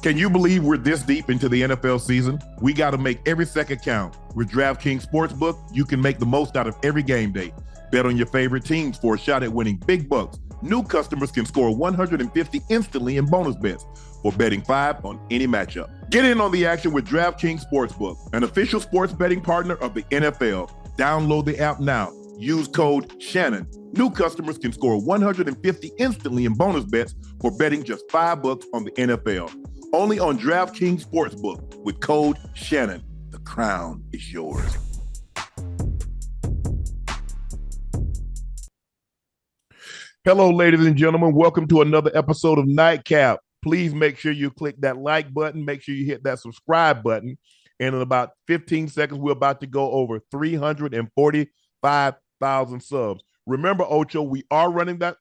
Can you believe we're this deep into the NFL season? We got to make every second count. With DraftKings Sportsbook, you can make the most out of every game day. Bet on your favorite teams for a shot at winning big bucks. New customers can score $150 instantly in bonus bets for betting $5 on any matchup. Get in on the action with DraftKings Sportsbook, an official sports betting partner of the NFL. Download the app now. Use code Shannon. New customers can score $150 instantly in bonus bets for betting just $5 on the NFL. Only on DraftKings Sportsbook with code Shannon. The crown is yours. Hello, ladies and gentlemen. Welcome to another episode of Nightcap. Please make sure you click that like button. Make sure you hit that subscribe button. And in about 15 seconds, we're about to go over 345,000 subs. Remember, Ocho, we are running that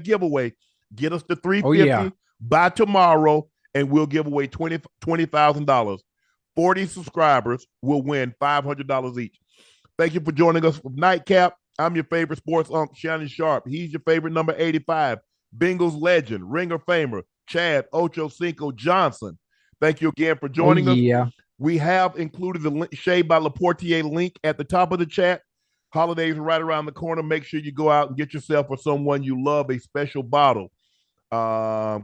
giveaway. Get us to 350 by tomorrow, and we'll give away $20,000. 40 subscribers will win $500 each. Thank you for joining us with Nightcap. I'm your favorite sports unc, Shannon Sharpe. He's your favorite number 85, Bengals legend, Ringer famer, Chad Ochocinco Johnson. Thank you again for joining us. We have included the Shade by Laportier link at the top of the chat. Holidays are right around the corner. Make sure you go out and get yourself or someone you love a special bottle.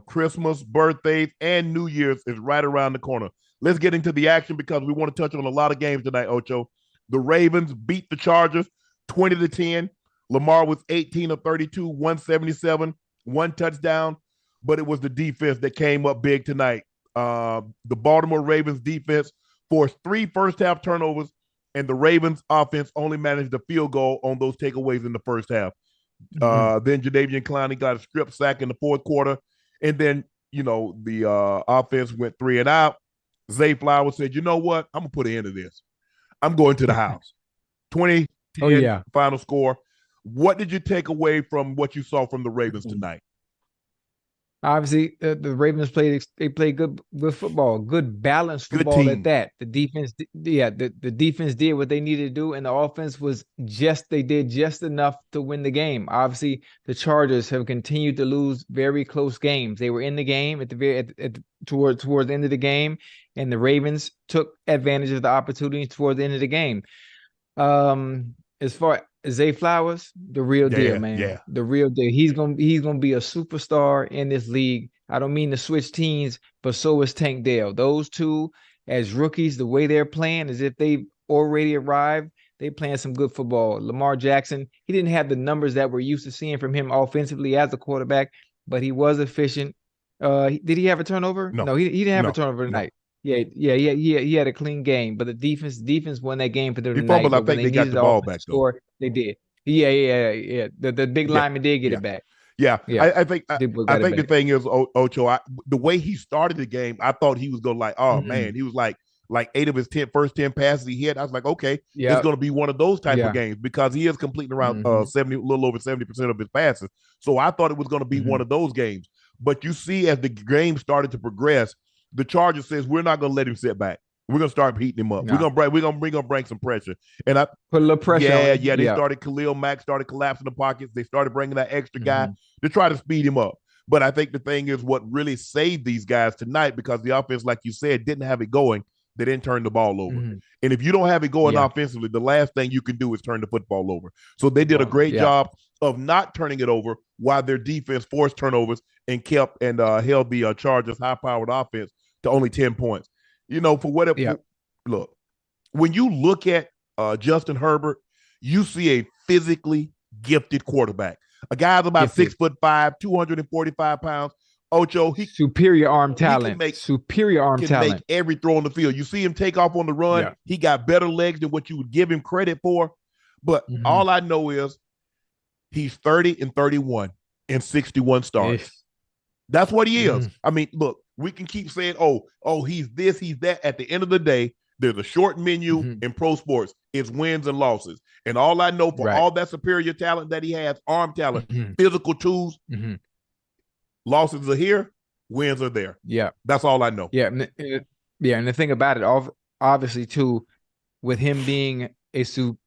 Christmas, birthdays, and New Year's is right around the corner. Let's get into the action because we want to touch on a lot of games tonight, Ocho. The Ravens beat the Chargers 20-10. Lamar was 18 of 32, 177, one touchdown, but it was the defense that came up big tonight. The Baltimore Ravens defense forced 3 first-half turnovers, and the Ravens offense only managed a field goal on those takeaways in the first half. Then Jadeveon Clowney got a strip sack in the fourth quarter, and then, the offense went 3 and out. Zay Flowers said, you know what? I'm going to put an end to this. I'm going to the house. 20-10 final score. What did you take away from what you saw from the Ravens tonight? Obviously, the Ravens played good football, good balanced football at that. The defense, the defense did what they needed to do, and the offense did just enough to win the game. Obviously, the Chargers have continued to lose very close games. They were in the game towards the end of the game, and the Ravens took advantage of the opportunity towards the end of the game. As far as Zay Flowers, the real deal, man. Yeah. The real deal. He's gonna be a superstar in this league. I don't mean to switch teams, but so is Tank Dell. Those two, as rookies, the way they're playing as if they've already arrived, they playing some good football. Lamar Jackson, he didn't have the numbers that we're used to seeing from him offensively as a quarterback, but he was efficient. Did he have a turnover? No, he didn't have a turnover tonight. He had a clean game, but the defense won that game for them tonight. Fumbled, I think they got the ball back. They did. Yeah. The big lineman did get it back. Yeah. I think the thing is, Ocho, the way he started the game, I thought he was going man, he was like 8 of his first 10 passes he hit. I was like, okay, it's going to be one of those type of games because he is completing around a little over 70% of his passes. So I thought it was going to be one of those games. But you see, as the game started to progress, the Chargers says we're not going to let him sit back. We're going to start heating him up. No. We're going to bring some pressure. And I put a little pressure on him. They started Khalil Mack started collapsing the pockets. They started bringing that extra guy to try to speed him up. But I think the thing is what really saved these guys tonight, because the offense, like you said, didn't have it going. They didn't turn the ball over. And if you don't have it going offensively, the last thing you can do is turn the football over. So they did a great job of not turning it over while their defense forced turnovers and kept and held the Chargers' high-powered offense to only 10 points. For whatever. Look, when you look at Justin Herbert, you see a physically gifted quarterback. A guy's about 6'5", 245 pounds. Ocho, superior arm talent. Make every throw on the field. You see him take off on the run. Yeah. He got better legs than what you would give him credit for. But all I know is he's 30-31 in 61 starts. That's what he is. I mean, look, we can keep saying, he's this, he's that. At the end of the day, there's a short menu in pro sports. It's wins and losses. And all I know for all that superior talent that he has, arm talent, physical tools, losses are here, wins are there. Yeah. That's all I know. Yeah. And the thing about it, obviously, too, with him being a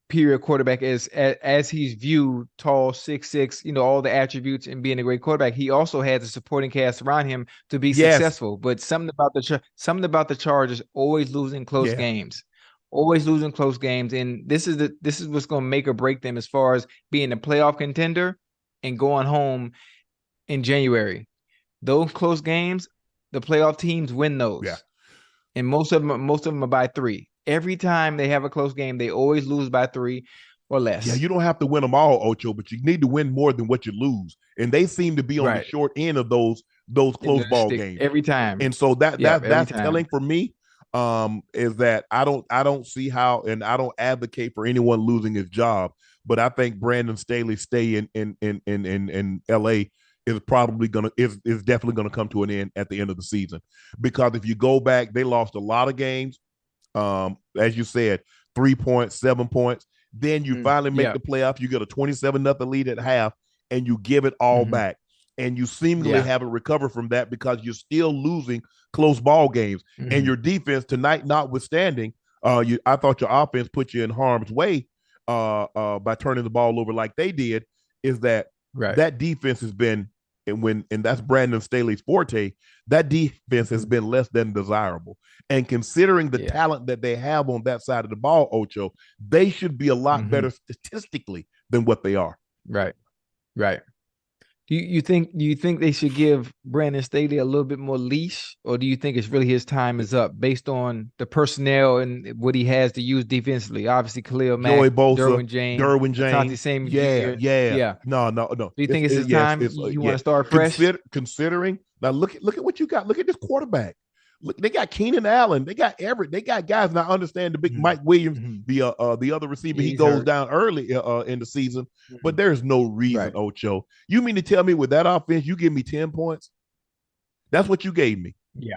superior quarterback as he's viewed, tall, 6'6", all the attributes and being a great quarterback. He also has a supporting cast around him to be successful. But something about the Chargers always losing close games. Always losing close games. And this is what's going to make or break them as far as being a playoff contender and going home in January. Those close games, the playoff teams win those. Yeah. And most of them are by 3. Every time they have a close game, they always lose by 3 or less. Yeah, you don't have to win them all, Ocho, but you need to win more than what you lose. And they seem to be on the short end of those close ball games every time. And so that's telling for me. Is that I don't see how, and I don't advocate for anyone losing his job, but I think Brandon Staley stay in LA is definitely gonna come to an end at the end of the season. Because if you go back, they lost a lot of games. As you said, 3 points, 7 points. Then you finally make the playoff. You get a 27-0 lead at half, and you give it all back. And you seemingly haven't recovered from that because you're still losing close ball games. And your defense tonight, notwithstanding, I thought your offense put you in harm's way by turning the ball over like they did. Is that that defense has been, and that's Brandon Staley's forte, that defense has been less than desirable. And considering the talent that they have on that side of the ball, Ocho, they should be a lot better statistically than what they are. Right. Do you think they should give Brandon Staley a little bit more leash, or do you think it's really his time is up based on the personnel and what he has to use defensively? Obviously, Khalil Mack, Joey Bosa, Derwin James, yeah. No. Do you think it's his time? You want to start fresh? Considering now, look at what you got. Look at this quarterback. Look, they got Keenan Allen. They got Everett. They got guys. Now, I understand the big Mike Williams, the other receiver. He goes down early in the season, but there's no reason, Ocho. You mean to tell me with that offense, you give me 10 points? That's what you gave me. Yeah,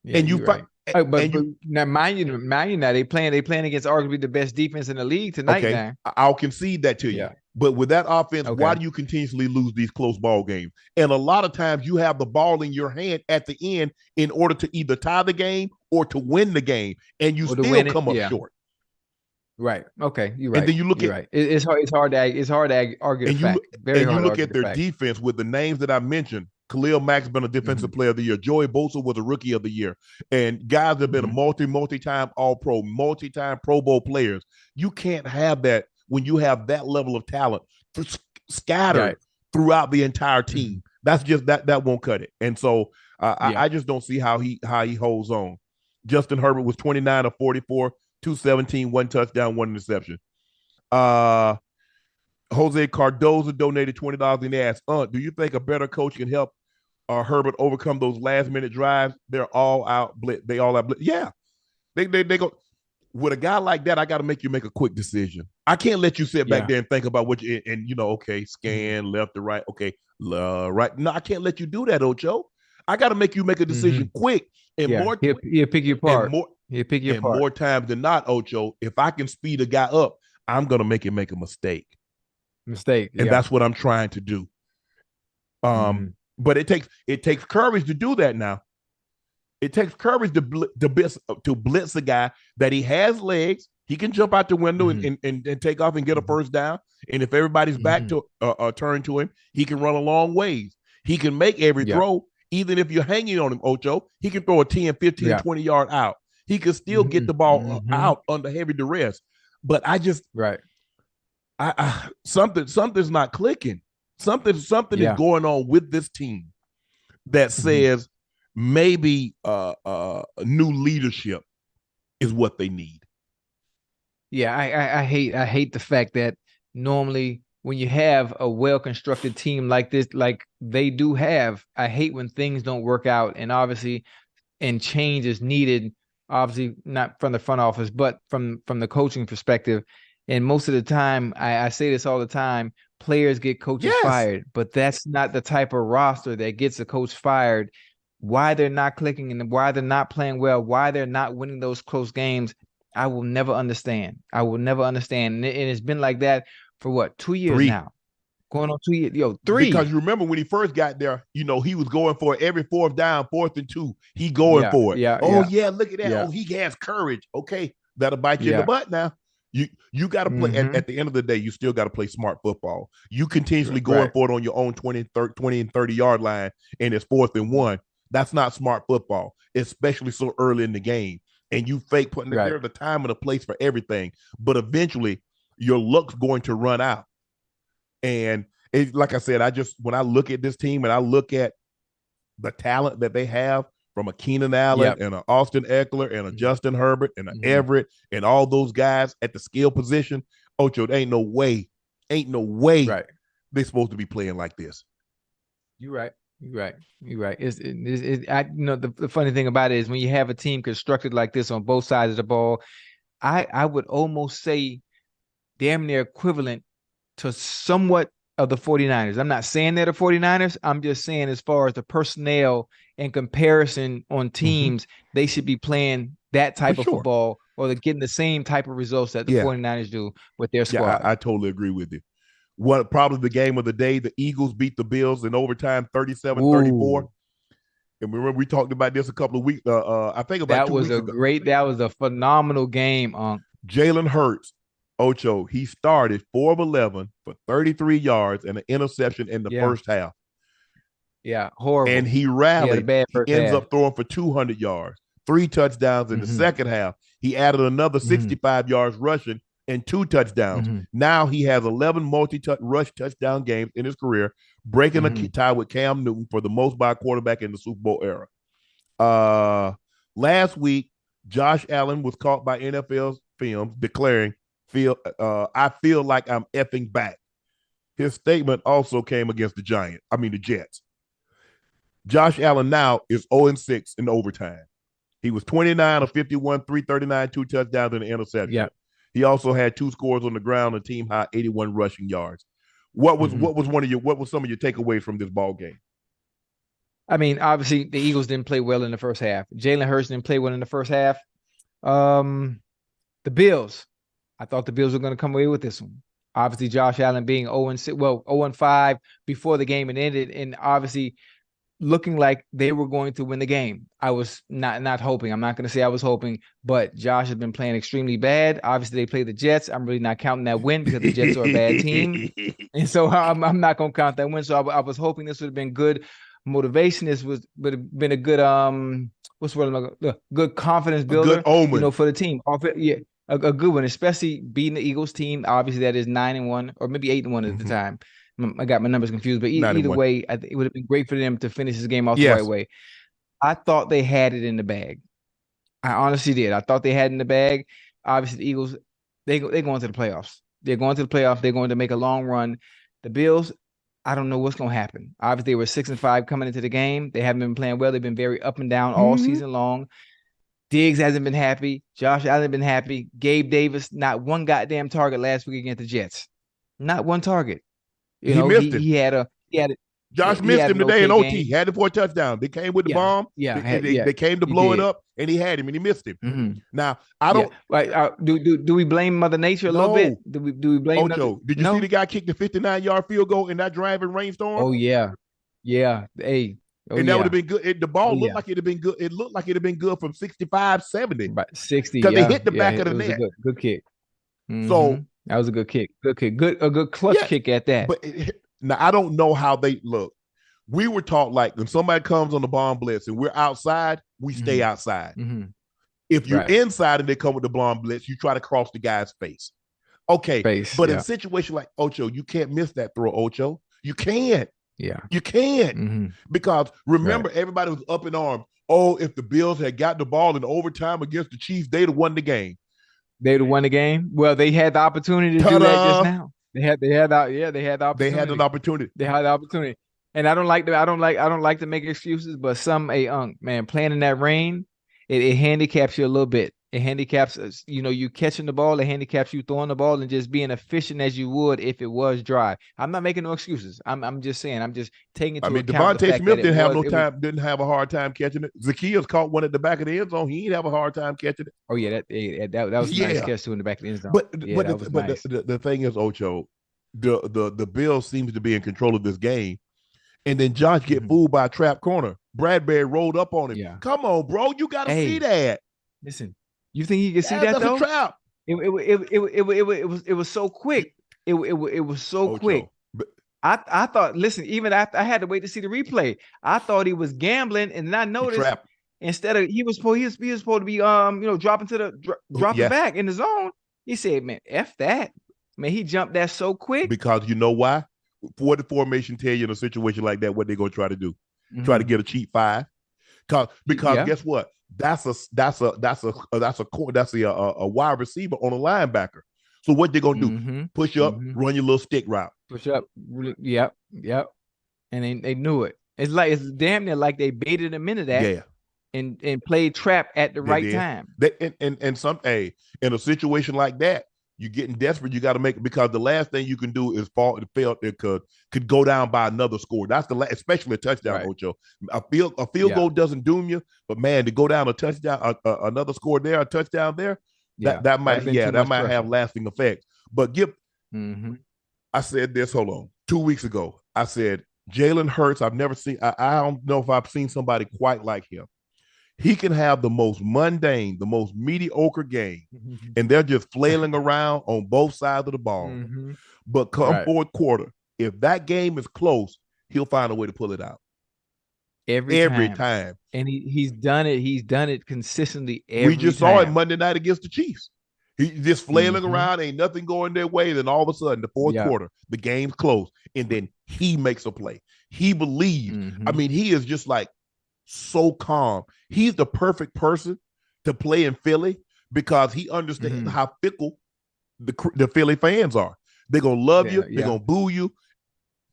and you fight. But now, mind you, now they playing against arguably the best defense in the league tonight. Okay, now. I'll concede that to you. Yeah. But with that offense, why do you continuously lose these close ball games? And a lot of times you have the ball in your hand at the end in order to either tie the game or to win the game, and you still come up short. Right. Okay. You're right. And then you look at it's hard to argue. And you look at their defense with the names that I mentioned. Khalil Mack's been a defensive player of the year. Joey Bosa was a rookie of the year. And guys have been a multi-time All-Pro, multi-time Pro Bowl players. You can't have that when you have that level of talent scattered throughout the entire team. That's just that won't cut it. And so I just don't see how he holds on. Justin Herbert was 29 of 44, 217, 1 touchdown, 1 interception. Jose Cardoza donated $20 and they asked, do you think a better coach can help Herbert overcome those last-minute drives? They're all out blitz. They all out blitz. Yeah. They go with a guy like that. I got to make you make a quick decision. I can't let you sit back there and think about what you and scan left to right. Okay, right. No, I can't let you do that, Ocho. I got to make you make a decision quick. And more, he'll pick you apart. He'll pick you apart. More times than not, Ocho. If I can speed a guy up, I'm gonna make him make a mistake. And that's what I'm trying to do. But it takes courage to do that now. It takes courage to blitz a guy that he has legs. He can jump out the window and take off and get a first down. And if everybody's back to turn to him, he can run a long ways. He can make every throw. Even if you're hanging on him, Ocho, he can throw a 10, 15, 20-yard out. He can still get the ball out under heavy duress. But I just something's not clicking. Something is going on with this team that says maybe new leadership is what they need. Yeah, I hate the fact that normally when you have a well-constructed team like this, like they do have, I hate when things don't work out, and obviously, and change is needed. Obviously, not from the front office, but from the coaching perspective. And most of the time, I say this all the time, players get coaches fired, but that's not the type of roster that gets a coach fired. Why they're not clicking and why they're not playing well, why they're not winning those close games, I will never understand. And it's been like that for what, 2 years now? Going on 2 years. 3. Because you remember when he first got there, he was going for it every fourth down, 4th and 2. He going for it. Look at that. Oh, he has courage. Okay, that'll bite you in the butt now. You got to play at the end of the day. You still got to play smart football. You continuously going for it on your own 20 and 30 yard line, and it's 4th and 1. That's not smart football, especially so early in the game. And you fake putting there's a time and a place for everything, but eventually your luck's going to run out. And like I said, when I look at this team and I look at the talent that they have, from a Keenan Allen and an Austin Eckler and a Justin Herbert and an Everett and all those guys at the skill position, Ocho, there ain't no way they're supposed to be playing like this. You're right. The funny thing about it is when you have a team constructed like this on both sides of the ball, I would almost say damn near equivalent to somewhat of the 49ers. I'm not saying they're the 49ers. I'm just saying as far as the personnel in comparison on teams, they should be playing that type of football, or they're getting the same type of results that the 49ers do with their squad. Yeah, I totally agree with you. Probably the game of the day, the Eagles beat the Bills in overtime 37-34. And remember, we talked about this a couple of weeks, I think about 2 weeks ago. That was a phenomenal game, Unc. Jalen Hurts, Ocho, he started 4 of 11 for 33 yards and an interception in the first half. Yeah, horrible. And he rallied. He ends up throwing for 200 yards, 3 touchdowns in the second half. He added another 65 yards rushing and 2 touchdowns. Now he has 11 multi-rush touchdown games in his career, breaking a tie with Cam Newton for the most by a quarterback in the Super Bowl era. Last week, Josh Allen was caught by NFL Films declaring, I feel like I'm effing back. His statement also came against the Jets. Josh Allen now is 0-6 in overtime. He was 29 of 51, 339, 2 touchdowns and an interception. Yeah. He also had 2 scores on the ground, a team high 81 rushing yards. What was some of your takeaways from this ball game? I mean, obviously the Eagles didn't play well in the first half. Jalen Hurts didn't play well in the first half. The Bills, I thought the Bills were going to come away with this one. Obviously, Josh Allen being 0-5 before the game had ended, and obviously looking like they were going to win the game. I was not hoping. I'm not going to say I was hoping, but Josh has been playing extremely bad. Obviously, they play the Jets. I'm really not counting that win because the Jets are a bad team, and so I'm not going to count that win. So I was hoping this would have been good motivation. This would have been a good good confidence builder, a good omen, for the team. A good one, especially beating the Eagles team. Obviously, that is 9-1 or maybe 8-1 at the time. I got my numbers confused, but either way, I think it would have been great for them to finish this game off the right way. I thought they had it in the bag. I honestly did. I thought they had it in the bag. Obviously, the Eagles, they're going to the playoffs. They're going to the playoffs. They're going to make a long run. The Bills, I don't know what's going to happen. Obviously, they were 6-5 coming into the game. They haven't been playing well. They've been very up and down all season long. Diggs hasn't been happy. Josh hasn't been happy. Gabe Davis, not one goddamn target last week against the Jets. Not one target. He missed it. He had a Josh missed him today in OT. He had it for a touchdown. They came with the bomb. They came to blow it up, and he had him, and he missed him. Now I don't. Do we blame Mother Nature a little bit? Do we blame Ocho? Did you see the guy kick the 59-yard field goal in that driving rainstorm? Oh yeah. Hey. That would have been good. The ball looked like it'd have been good. It looked like it'd have been good from 65, 70. Right, 60. Because they hit the back of the net. Good kick. So that was a good kick. A good clutch kick at that. But now I don't know how they look. We were taught like when somebody comes on the bomb blitz and we're outside, we stay outside. If you're inside and they come with the bomb blitz, you try to cross the guy's face. Okay, but in a situation like Ocho, you can't miss that throw, Ocho. You can't. Yeah, you can't because remember everybody was up in arms. Oh, if the Bills had got the ball in overtime against the Chiefs, they'd have won the game. They'd have won the game. Well, they had the opportunity to do that just now. They had the opportunity. They had an opportunity. They had the opportunity. And I don't like to make excuses, but playing in that rain, it handicaps you a little bit. It handicaps us, you catching the ball, it handicaps you throwing the ball and just being efficient as you would if it was dry. I'm not making no excuses. I'm just saying, I'm just taking into account. Devontae Smith didn't have a hard time catching it. Zacchaeus caught one at the back of the end zone. He didn't have a hard time catching it. Oh yeah, that was a nice catch too in the back of the end zone. But the thing is, Ocho, the Bills seems to be in control of this game. And then Josh get fooled by a trap corner. Bradbury rolled up on him. Yeah. Come on, bro. You got to see that. Listen, you think he can see that that's though? A trap. It was so quick. It was so quick. Ocho. But I thought, listen, even after I had to wait to see the replay, I thought he was gambling, and I he noticed trapped. instead of he was supposed to be dropping to the dropping Yeah, back in the zone. He said, "Man, F that." Man, he jumped that so quick. because you know why? What the formation tell you in a situation like that, what they're gonna try to do? Try to Mm-hmm. get a cheap five. Because Yeah. guess what? That's a wide receiver on a linebacker. So what they gonna do? Mm-hmm. Push up, Mm-hmm. run your little stick route. Push up. Yep. Yep. And they knew it. It's damn near like they baited him into that Yeah, and played trap at the they right did. time. And some in a situation like that, you're getting desperate. You got to make it, because the last thing you can do is fail. It could go down by another score. That's especially a touchdown, Right. Ocho. A field goal doesn't doom you, but man, to go down a touchdown, another score there, a touchdown there, Yeah. that That'd might been too much that might pressure. have lasting effects. But Mm-hmm. I said this. Hold on, 2 weeks ago, I said Jalen Hurts. I've never seen. I don't know if I've seen somebody quite like him. He can have the most mundane, the most mediocre game, and they're just flailing around on both sides of the ball. Mm-hmm. But come Right. fourth quarter, if that game is close, he'll find a way to pull it out Every every time. time. And he's done it. He's done it consistently We every just saw it time. Monday night against the Chiefs. He just flailing Mm-hmm. around, ain't nothing going their way. Then all of a sudden, the fourth Yeah. quarter, the game's close, and then he makes a play. He believes. Mm-hmm. I mean, he is just like so calm. He's the perfect person to play in Philly because he understands how fickle the Philly fans are. They're gonna love you, they're gonna boo you.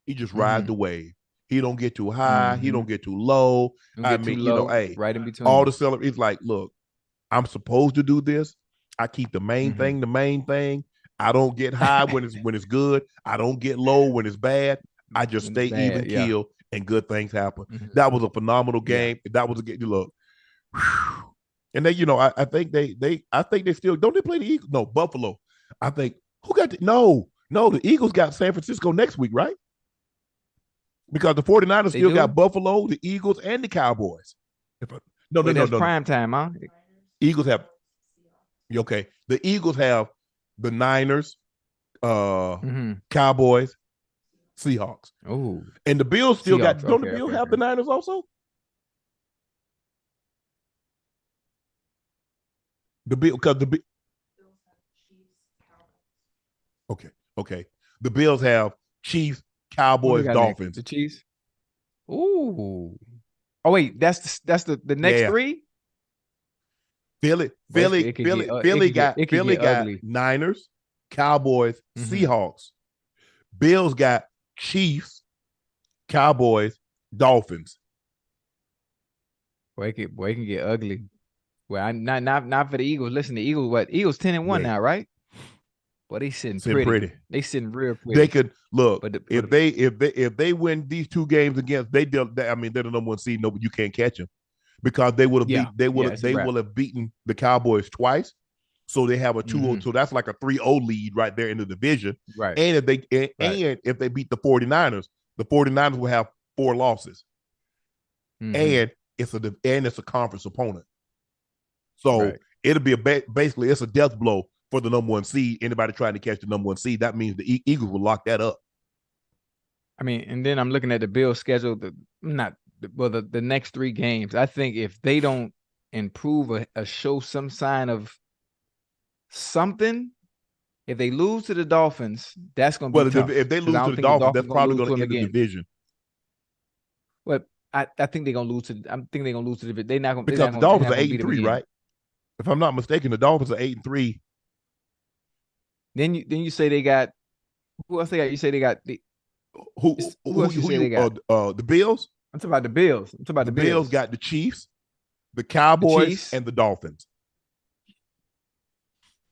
He just rides the wave. He don't get too high, he don't get too low. Don't get too low, hey, right in between. all the celebrity. He's like, look, I'm supposed to do this. I keep the main thing the main thing. I don't get high when it's good. I don't get low when it's bad. I just stay even keel, and good things happen. That was a phenomenal game. That was a good look. And they, I think they still don't they play the Eagles? No, Buffalo. I think who got no, the Eagles got San Francisco next week, right? Because the 49ers still got Buffalo, the Eagles, and the Cowboys. No. Prime time, huh? Eagles have okay. The Eagles have the Niners, Cowboys, Seahawks. Oh, and the Bills still Seahawks. Don't the Bills have the Niners also? The Bill because the okay. The Bills have Chiefs, Cowboys, Dolphins. The Chiefs. Ooh. Oh wait, that's the next three. Philly got Niners, Cowboys, Seahawks. Bills got Chiefs, Cowboys, Dolphins. Boy, it can get ugly. Well, not for the Eagles. Listen, the Eagles, what? Eagles 10-1 now, right? Well, they sitting pretty. They sitting real pretty. They could look if they win these two games against they're the number one seed. No, but you can't catch them because they would have they will have beaten the Cowboys twice. So they have a 2-0. So that's like a 3-0 lead right there in the division. Right. And if they beat the 49ers will have 4 losses. And it's a conference opponent. So it'll be basically it's a death blow for the number one seed. Anybody trying to catch the number one seed, that means the Eagles will lock that up. I mean, and then I'm looking at the Bills schedule. The next 3 games. I think if they don't improve or show some sign of something, if they lose to the Dolphins, that's going to be tough. If they lose to the Dolphins, that's probably going to end the division. Well, I think they're going to lose to. I think they're going to lose to the. They're not going because the Dolphins are 8-3, right? If I'm not mistaken, the Dolphins are 8-3. Then you say they got who else they got? You say they got the who else you say they got? The Bills. I'm talking about the Bills. The Bills got the Chiefs, the Cowboys, and the Dolphins.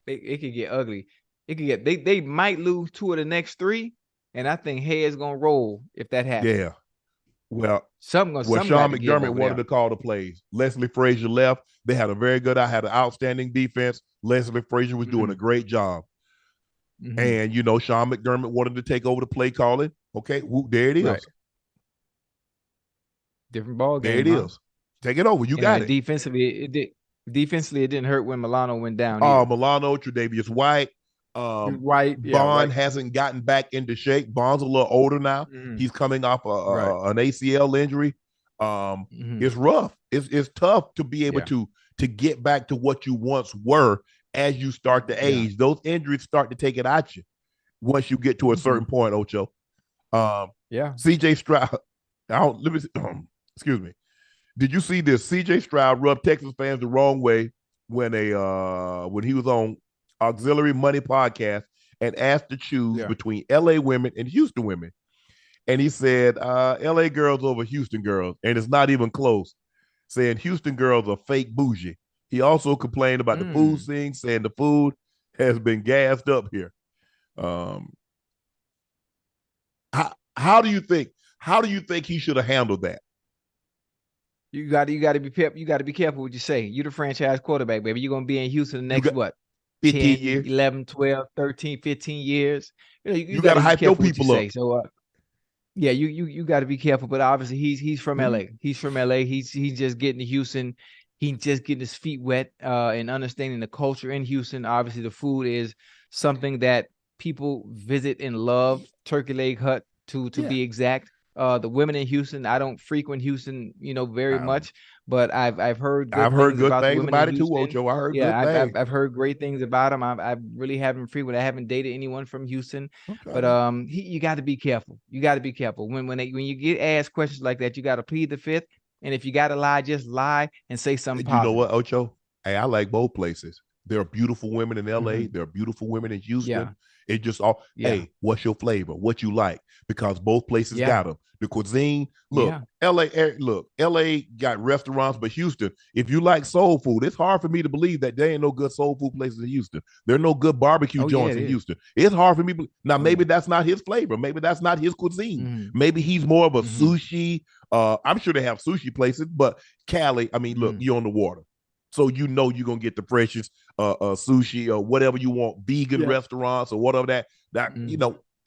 It could get ugly. It could get they might lose 2 of the next 3, and I think heads gonna roll if that happens. Yeah. Well, Sean McDermott wanted to call the plays. Leslie Frazier left. They had an outstanding defense. Leslie Frazier was doing a great job. And Sean McDermott wanted to take over the play calling. Okay, there it is. Right. Different ball game. There it is. Take it over. You got it. Defensively, Defensively, it didn't hurt when Milano went down Oh, either. Milano, Tre'Davious White. White, yeah, Bond White. hasn't gotten back into shape. Bond's a little older now. Mm-hmm. He's coming off Right. an ACL injury. Mm-hmm. It's rough. It's tough to be able Yeah. to get back to what you once were as you start to Yeah. age. Those injuries start to take it at you once you get to a certain point, Ocho. Yeah. CJ Stroud. I don't let me excuse me. Did you see this? CJ Stroud rubbed Texas fans the wrong way when he was on Auxiliary Money podcast and asked to choose between LA women and Houston women. And he said, LA girls over Houston girls, and it's not even close, saying Houston girls are fake bougie. He also complained about the food scene, saying the food has been gassed up here. How do you think he should have handled that? You got to be careful. You got to be careful what you say. You're the franchise quarterback, baby. You're going to be in Houston the next, 15 10, years. 11, 12, 13, 15 years. You got to hype your people up. So, yeah, you got to be careful. But obviously, he's from LA. He's from LA. He's just getting to Houston. He's just getting his feet wet and understanding the culture in Houston. Obviously, the food is something that people visit and love. Turkey Leg Hut, to be exact. The women in Houston, I don't frequent Houston, very much, but I've heard good things about it too, Ocho. I heard good things. I've heard great things about them. I really haven't frequented. I haven't dated anyone from Houston, but you got to be careful. You got to be careful when you get asked questions like that. You got to plead the fifth, and if you got to lie, just lie and say something positive. You know what, Ocho? Hey, I like both places. There are beautiful women in LA. There are beautiful women in Houston. Yeah. It just all, hey, what's your flavor? What you like? Because both places got them. The cuisine, look, LA got restaurants, but Houston, if you like soul food, it's hard for me to believe that there ain't no good soul food places in Houston. There are no good barbecue joints in Houston. It's hard for me. Now, maybe that's not his flavor. Maybe that's not his cuisine. Maybe he's more of a sushi. I'm sure they have sushi places, but Cali, I mean, look, you're on the water. So you're going to get the freshest sushi or whatever you want, vegan restaurants or whatever that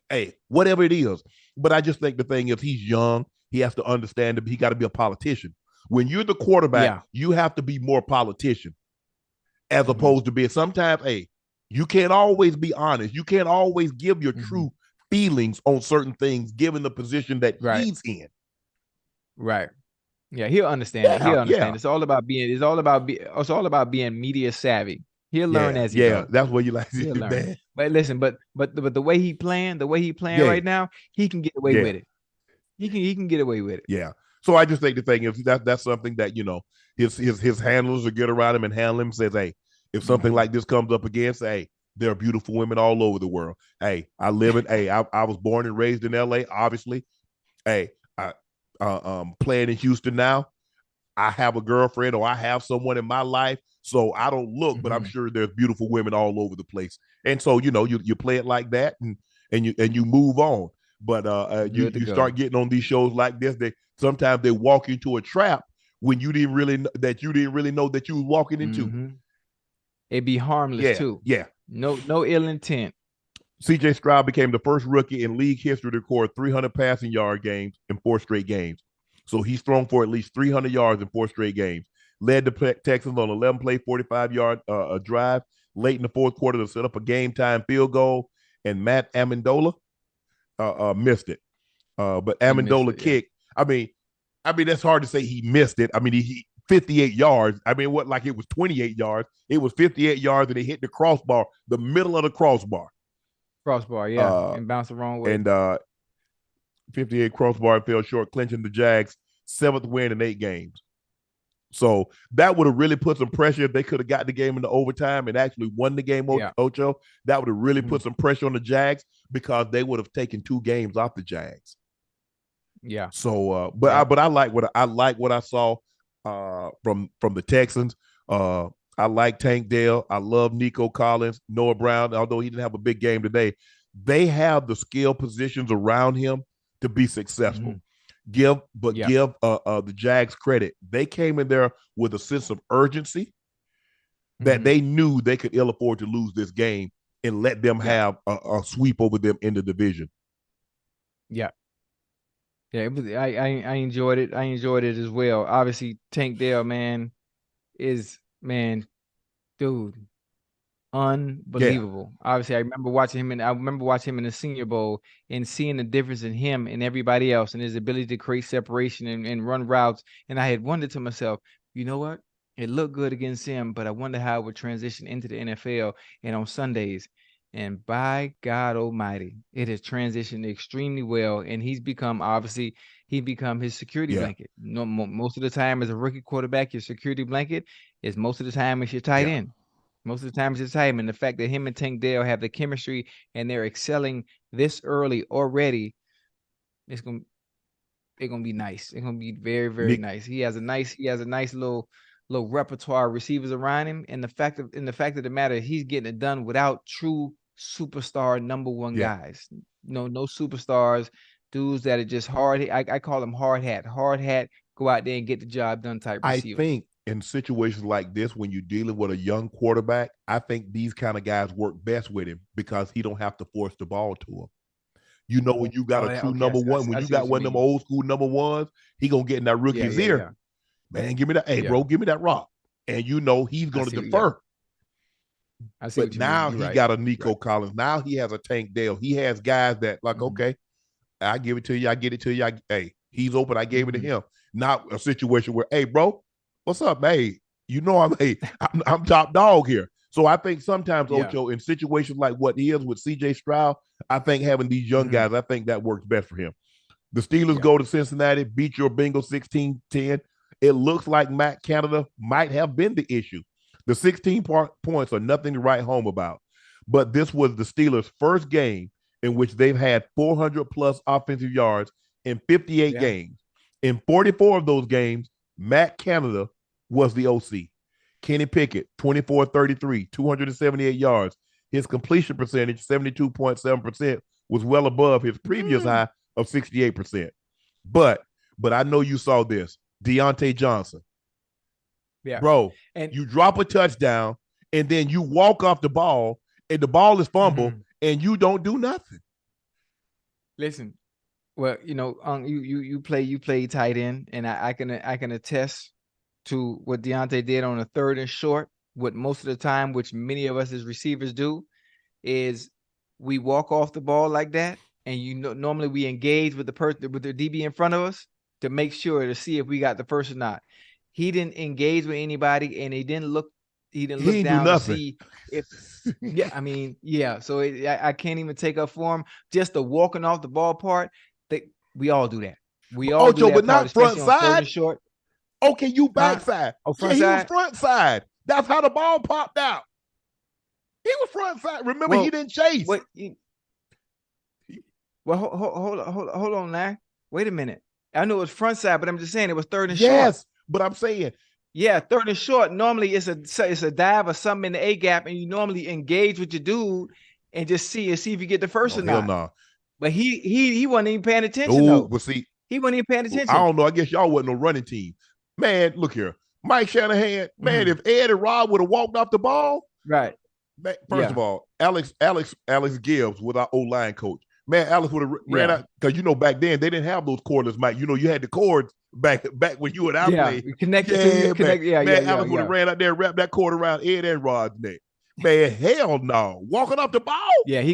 hey, whatever it is. But I just think the thing is he's young. He has to understand that he got to be a politician. When you're the quarterback, you have to be more politician as opposed to being sometimes, hey, you can't always be honest. You can't always give your true feelings on certain things given the position that he's in. Right. Yeah, he'll understand it. He'll understand. It's all about being media savvy. He'll learn as he goes. That's what you like to do, man. Learn. But listen, but the way he playing right now, he can get away with it. He can get away with it. Yeah. So I just think the thing is that's something that his handlers will get around him and handle him. Says, hey, if something like this comes up again, say, hey, there are beautiful women all over the world. Hey, I was born and raised in LA. Obviously, hey, playing in Houston now. I have a girlfriend or I have someone in my life. So I don't look, but I'm sure there's beautiful women all over the place. And so, you play it like that and you move on. But you start getting on these shows like this. Sometimes they walk into a trap when you didn't really know that you were walking into. It'd be harmless too. Yeah. No ill intent. CJ Stroud became the first rookie in league history to record 300 passing yard games in 4 straight games. So he's thrown for at least 300 yards in 4 straight games. Led the Texans on 11-play, 45-yard drive late in the fourth quarter to set up a game-time field goal, and Matt Amendola missed it. But Amendola kicked. I mean, that's hard to say he missed it. I mean, he 58 yards. I mean, like it was 28 yards. It was 58 yards, and he hit the crossbar, the middle of the crossbar. And bounced the wrong way. And 58 crossbar and fell short, clinching the Jags' 7th win in 8 games. So that would have really put some pressure if they could have got the game into overtime and actually won the game, Ocho. That would have really put some pressure on the Jags because they would have taken 2 games off the Jags. Yeah. So, but I like what I saw from the Texans. I like Tank Dell. I love Nico Collins, Noah Brown, although he didn't have a big game today. They have the skill positions around him to be successful. Give the Jags credit. They came in there with a sense of urgency that they knew they could ill afford to lose this game and let them have a sweep over them in the division. Yeah. Yeah, I enjoyed it. I enjoyed it as well. Obviously, Tank Dell, man, is man, dude, Yeah, unbelievable. Obviously, I remember watching him in the Senior Bowl and seeing the difference in him and everybody else and his ability to create separation and run routes. And I had wondered to myself, you know what? It looked good against him, but I wonder how it would transition into the NFL and on Sundays. And by God Almighty, it has transitioned extremely well. And he's become his security blanket. No, most of the time as a rookie quarterback, your security blanket is most of the time it's your tight end. Most of the time it's his time. And the fact that him and Tank Dell have the chemistry and they're excelling this early already, it's gonna be nice. It's gonna be very, very nice. He has a nice little repertoire of receivers around him. And the fact of the matter, he's getting it done without true superstar number one guys. No superstars, dudes that are just hard. I call them hard hat, go out there and get the job done type receiver. I think in situations like this, when you're dealing with a young quarterback, I think these kind of guys work best with him because he don't have to force the ball to him. You know, when you got a true number one, when you got one of them old school number ones, he gonna get in that rookie's ear. Man, give me that. Hey, bro, give me that rock. And you know he's gonna defer. But now he got a Nico Collins. Now he has a Tank Dell. He has guys that like, okay, I give it to you. I get it to you. Hey, he's open. I gave it to him. Not a situation where, hey, bro, what's up? Hey, you know I'm top dog here. So I think sometimes, Ocho, in situations like what he is with CJ Stroud, I think having these young guys, I think that works best for him. The Steelers go to Cincinnati, beat your Bengals 16-10. It looks like Matt Canada might have been the issue. The 16 points are nothing to write home about. But this was the Steelers' first game in which they've had 400-plus offensive yards in 58 games. In 44 of those games, Matt Canada was the OC. Kenny Pickett, 24-33, 278 yards. His completion percentage, 72.7%, was well above his previous high of 68%. But I know you saw this. Deontay Johnson. Yeah. Bro, and you drop a touchdown, and then you walk off the ball, and the ball is fumbled, and you don't do nothing. Listen, well, you know, you play tight end, and I can attest to what Deontay did on a 3rd and short. What most of the time, which many of us as receivers do, is we walk off the ball like that, and normally we engage with the DB in front of us to make sure to see if we got the first or not. He didn't engage with anybody, and he didn't look down to see if. So I can't even take up for him. Just the walking off the ball part. We all do that. We all do that. But not front side. Short. Okay, you backside. Front side? He was front side. That's how the ball popped out. He was front side. Remember, he didn't chase. Hold on now. Wait a minute. I know it was front side, but I'm just saying it was 3rd and short. Yes, but I'm saying. Yeah, 3rd and short. Normally it's a dive or something in the A gap, and you normally engage with your dude and just see if you get the first or not. No. But he wasn't even paying attention. No, but see, he wasn't even paying attention. I don't know. I guess y'all wasn't no running team. Man, look here. Mike Shanahan, man, if Ed and Rob would have walked off the ball, right. Man, first of all, Alex Gibbs was our O-line coach. Man, Alex would have ran out because back then they didn't have those cordless, Mike. You had the cords back when you and I played. Alex would have ran out there and wrapped that cord around Ed and Rod's neck. Man, hell no. Walking off the ball. Yeah, you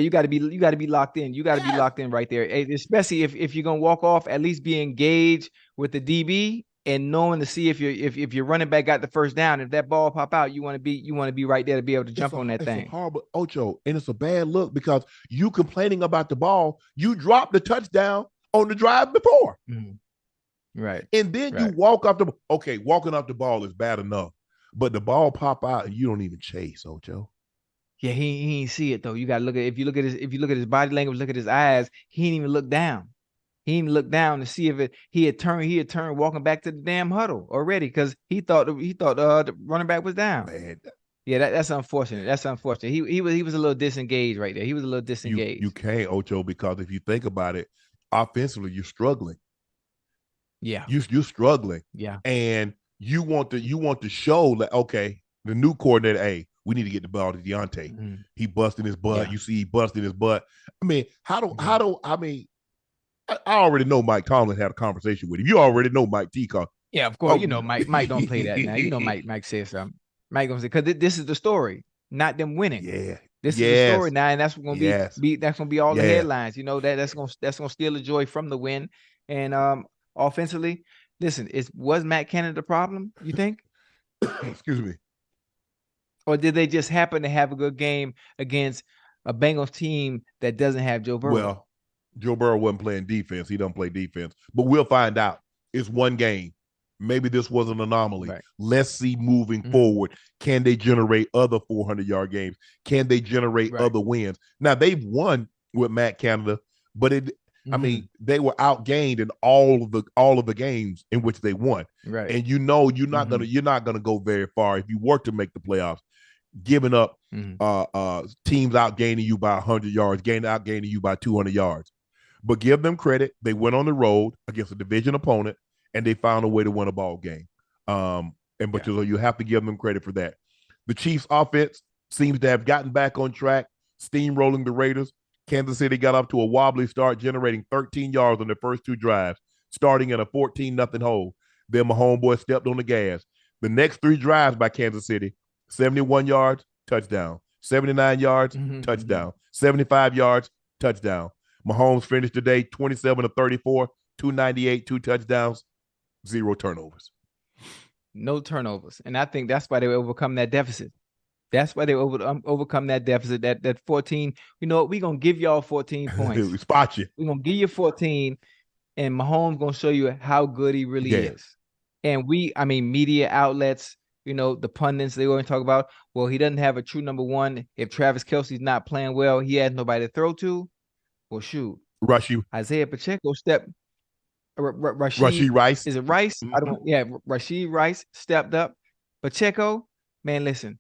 got to be locked in. You got to be locked in right there. Especially if you're gonna walk off, at least be engaged with the DB and knowing to see if your running back got the first down. If that ball pop out, you want to be right there to be able to jump on that thing. It's a horrible, Ocho, and it's a bad look because you complaining about the ball. You dropped the touchdown on the drive before, right? And then you walk off the. Okay, walking off the ball is bad enough, but the ball pop out and you don't even chase, Ocho. Yeah, he ain't see it though. You gotta look at if you look at his body language, look at his eyes. He didn't even look down. He didn't look down to see if he had turned walking back to the damn huddle already because he thought the running back was down. Man. Yeah, that's unfortunate. That's unfortunate. He was a little disengaged right there. He was a little disengaged. You can't, Ocho, because if you think about it, offensively you're struggling. Yeah, you're struggling. Yeah, and you want to show that the new coordinator, hey, we need to get the ball to Deontay. He busting his butt. Yeah. You see, he busting his butt. I mean, I already know Mike Tomlin had a conversation with him. You already know Mike T. Yeah, of course. Mike don't play that now. Mike said something. Mike gonna say because this is the story, not them winning. Yeah. This is the story Yes. now, and that's gonna be that's gonna be all the Yeah. headlines. That's gonna steal the joy from the win. And offensively, listen, was Matt Canada the problem? You think? Excuse me. Or did they just happen to have a good game against a Bengals team that doesn't have Joe Burrow? Well, Joe Burrow wasn't playing defense. He don't play defense. But we'll find out. It's one game. Maybe this was an anomaly. Right. Let's see moving forward. Can they generate other 400-yard games? Can they generate other wins? Now, they've won with Matt Canada, but I mean, they were outgained in all of the games in which they won. Right. And you're not gonna go very far if you were to make the playoffs, giving up teams outgaining you by 100 yards, outgaining you by 200 yards. But give them credit. They went on the road against a division opponent, and they found a way to win a ball game. So you have to give them credit for that. The Chiefs offense seems to have gotten back on track, steamrolling the Raiders. Kansas City got up to a wobbly start, generating 13 yards on their first two drives, starting in a 14-0 hole. Then my homeboy stepped on the gas. The next three drives by Kansas City, 71 yards, touchdown. 79 yards, touchdown. 75 yards, touchdown. Mahomes finished today 27 of 34, 298, 2 touchdowns, 0 turnovers. No turnovers. And I think that's why they overcome that deficit. That's why they overcome that deficit, that 14. You know what? We're going to give y'all 14 points. We spot you. We're going to give you 14, and Mahomes going to show you how good he really is. And media outlets, the pundits, they always talk about, well, he doesn't have a true number one. If Travis Kelce's not playing well, he has nobody to throw to. Well, shoot. Isaiah Pacheco stepped. Rashee Rice. Is it Rice? Rashee Rice stepped up. Pacheco, man, listen.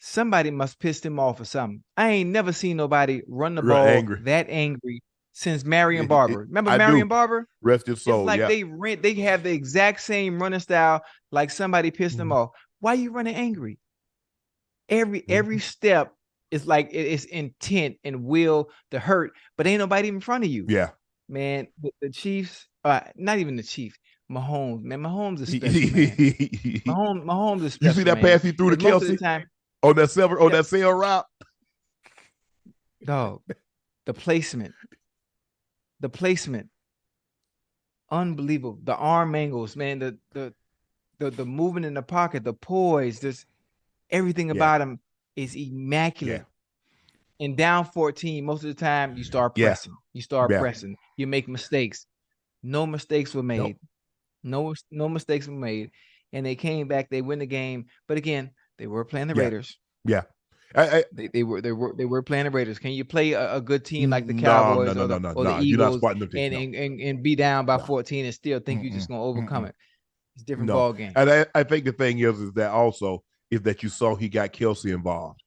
Somebody must piss him off or something. I ain't never seen nobody run the ball that angry since Marion Barber. Remember Marion Barber? Rest his soul. It's like they have the exact same running style, like somebody pissed them off. Why are you running angry? Every step is like it's intent and will to hurt, but ain't nobody in front of you. Yeah. Man, the Chiefs, not even the Chiefs. Mahomes, man. Mahomes is special, man. Mahomes is special. You see that pass he threw to Kelce? On that sail route. Dog, the placement. Unbelievable. The arm angles, man, the movement in the pocket, the poise, just everything about him is immaculate. Yeah. And down 14, most of the time you start pressing. You start pressing. You make mistakes. No mistakes were made. Nope. No mistakes were made. And they came back, they win the game. But again, they were playing the Raiders. Yeah. They were playing the Raiders. Can you play a good team like the Cowboys or the Eagles and be down by 14 and still think you're just gonna overcome it? It's a different ball game. And I think the thing is that also is that you saw he got Kelce involved.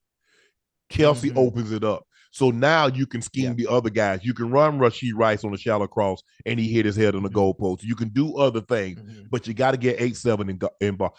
Kelce opens it up. So now you can scheme the other guys. You can run Rashee Rice on a shallow cross and he hit his head on the goalpost. You can do other things, but you got to get 8-7 involved.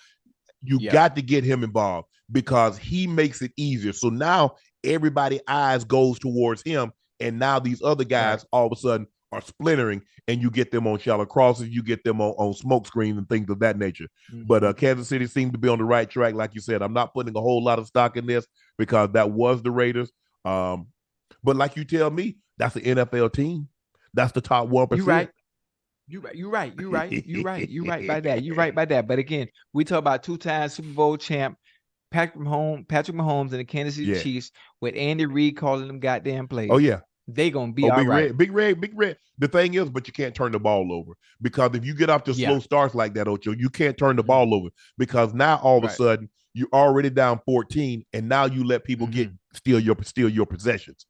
You got to get him involved because he makes it easier. So now everybody's eyes goes towards him, and now these other guys all of a sudden are splintering, and you get them on shallow crosses, you get them on smoke screens and things of that nature. But Kansas City seemed to be on the right track. Like you said, I'm not putting a whole lot of stock in this because that was the Raiders. But like you tell me, that's an NFL team. That's the top 1%. You're right by that. But again, we talk about 2-time Super Bowl champ Patrick Mahomes and the Kansas City Chiefs with Andy Reid calling them goddamn plays. Oh yeah, they gonna be all right. Big red. The thing is, but you can't turn the ball over because if you get off to slow starts like that, Ocho, you can't turn the ball over because now all of a sudden you're already down 14, and now you let people steal your possessions.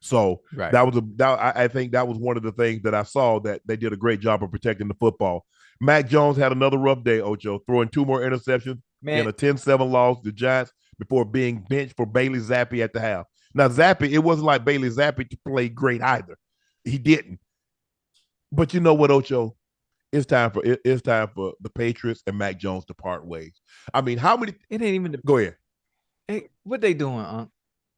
So I think that was one of the things that I saw that they did a great job of protecting the football. Mac Jones had another rough day, Ocho, throwing 2 more interceptions in a 10-7 loss to the Giants before being benched for Bailey Zappi at the half. Now, Zappi, it wasn't like Bailey Zappi to play great either. He didn't. But you know what, Ocho? It's time for the Patriots and Mac Jones to part ways. I mean, how many? It ain't even. Go ahead. Hey, what they doing, Unc?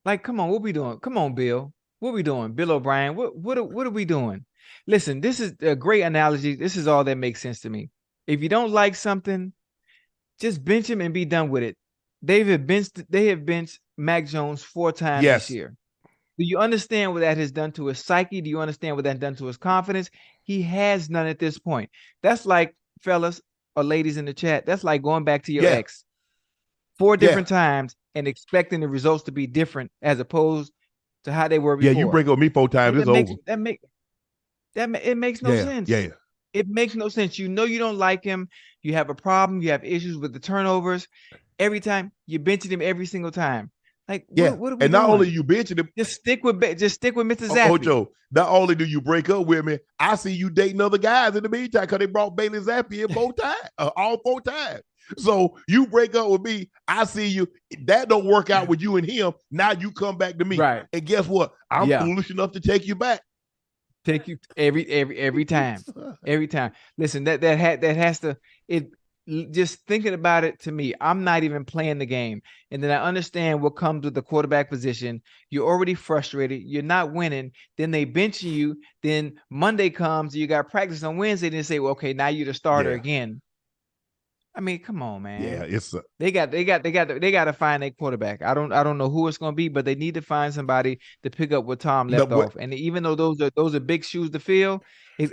Like, come on, what we doing? Come on, Bill. What we doing? Bill O'Brien, what are we doing? Listen, this is a great analogy. This is all that makes sense to me. If you don't like something, just bench him and be done with it. They have benched Mac Jones 4 times this Yes. year. Do you understand what that has done to his psyche? Do you understand what that has done to his confidence? He has none at this point. That's like, fellas or ladies in the chat, that's like going back to your ex 4 different times and expecting the results to be different as opposed to how they were before. Yeah, you break up with me 4 times, it's over. It makes no sense. Yeah. It makes no sense. You know you don't like him. You have a problem. You have issues with the turnovers. Every time you benching him every single time. Like, what are we doing? And not only you benching him, just stick with Mr. Zappy. Ocho, not only do you break up with me, I see you dating other guys in the meantime because they brought Bailey Zappy in both times, all 4 times. So you break up with me, I see you. That don't work out with you and him. Now you come back to me, right? And guess what? I'm foolish enough to take you back. Take you every time, every time. Listen, that has to it. Just thinking about it, to me, I'm not even playing the game. And then I understand what comes with the quarterback position. You're already frustrated. You're not winning. Then they bench you. Then Monday comes, you got practice on Wednesday. Then they say, well, okay, now you're the starter again. I mean, come on, man. Yeah, they got to find a quarterback. I don't know who it's going to be, but they need to find somebody to pick up what Tom left off. And even though those are big shoes to fill,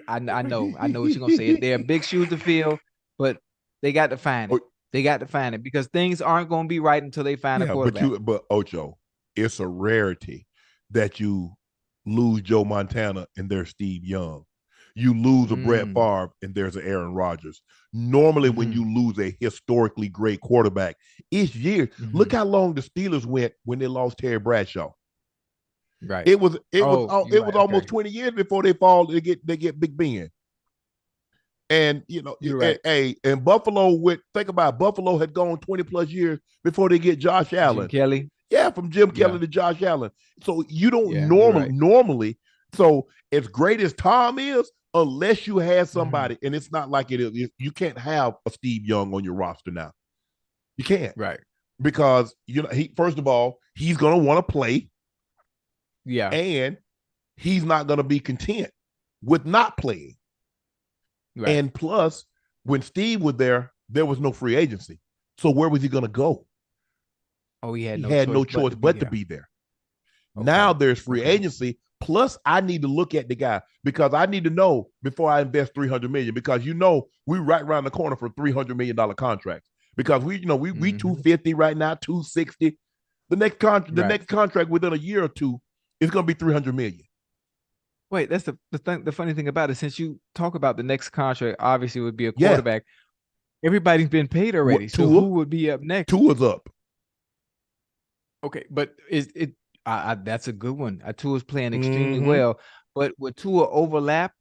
I know what you're going to say. They're big shoes to fill, but they got to find it. They got to find it because things aren't going to be right until they find a quarterback. But Ocho, it's a rarity that you lose Joe Montana and there's Steve Young. You lose a Brett Favre and there's an Aaron Rodgers. Normally, when you lose a historically great quarterback, it's years. Look how long the Steelers went when they lost Terry Bradshaw. Right. It was almost 20 years before they fall. They get Big Ben. And and Buffalo think about it, Buffalo had gone 20 plus years before they get Josh Allen. Jim Kelly. Yeah, from Jim Kelly to Josh Allen. So you don't normally. So as great as Tom is, unless you have somebody, and it's not like it is, you can't have a Steve Young on your roster now. You can't, right? Because first of all, he's gonna want to play. Yeah, and he's not gonna be content with not playing. Right. And plus, when Steve was there was no free agency. So where was he going to go? Oh, he had no choice but to be there. Okay. Now there's free agency. Plus, I need to look at the guy because I need to know before I invest $300 million because we right around the corner for $300 million contracts because we 250 right now, 260. The next contract within a year or two is going to be $300 million. Wait, that's the funny thing about it. Since you talk about the next contract, obviously would be a quarterback. Yeah. Everybody's been paid already. So who would be up next? Tua's up. Okay, but that's a good one. Tua's playing extremely well. But would Tua overlap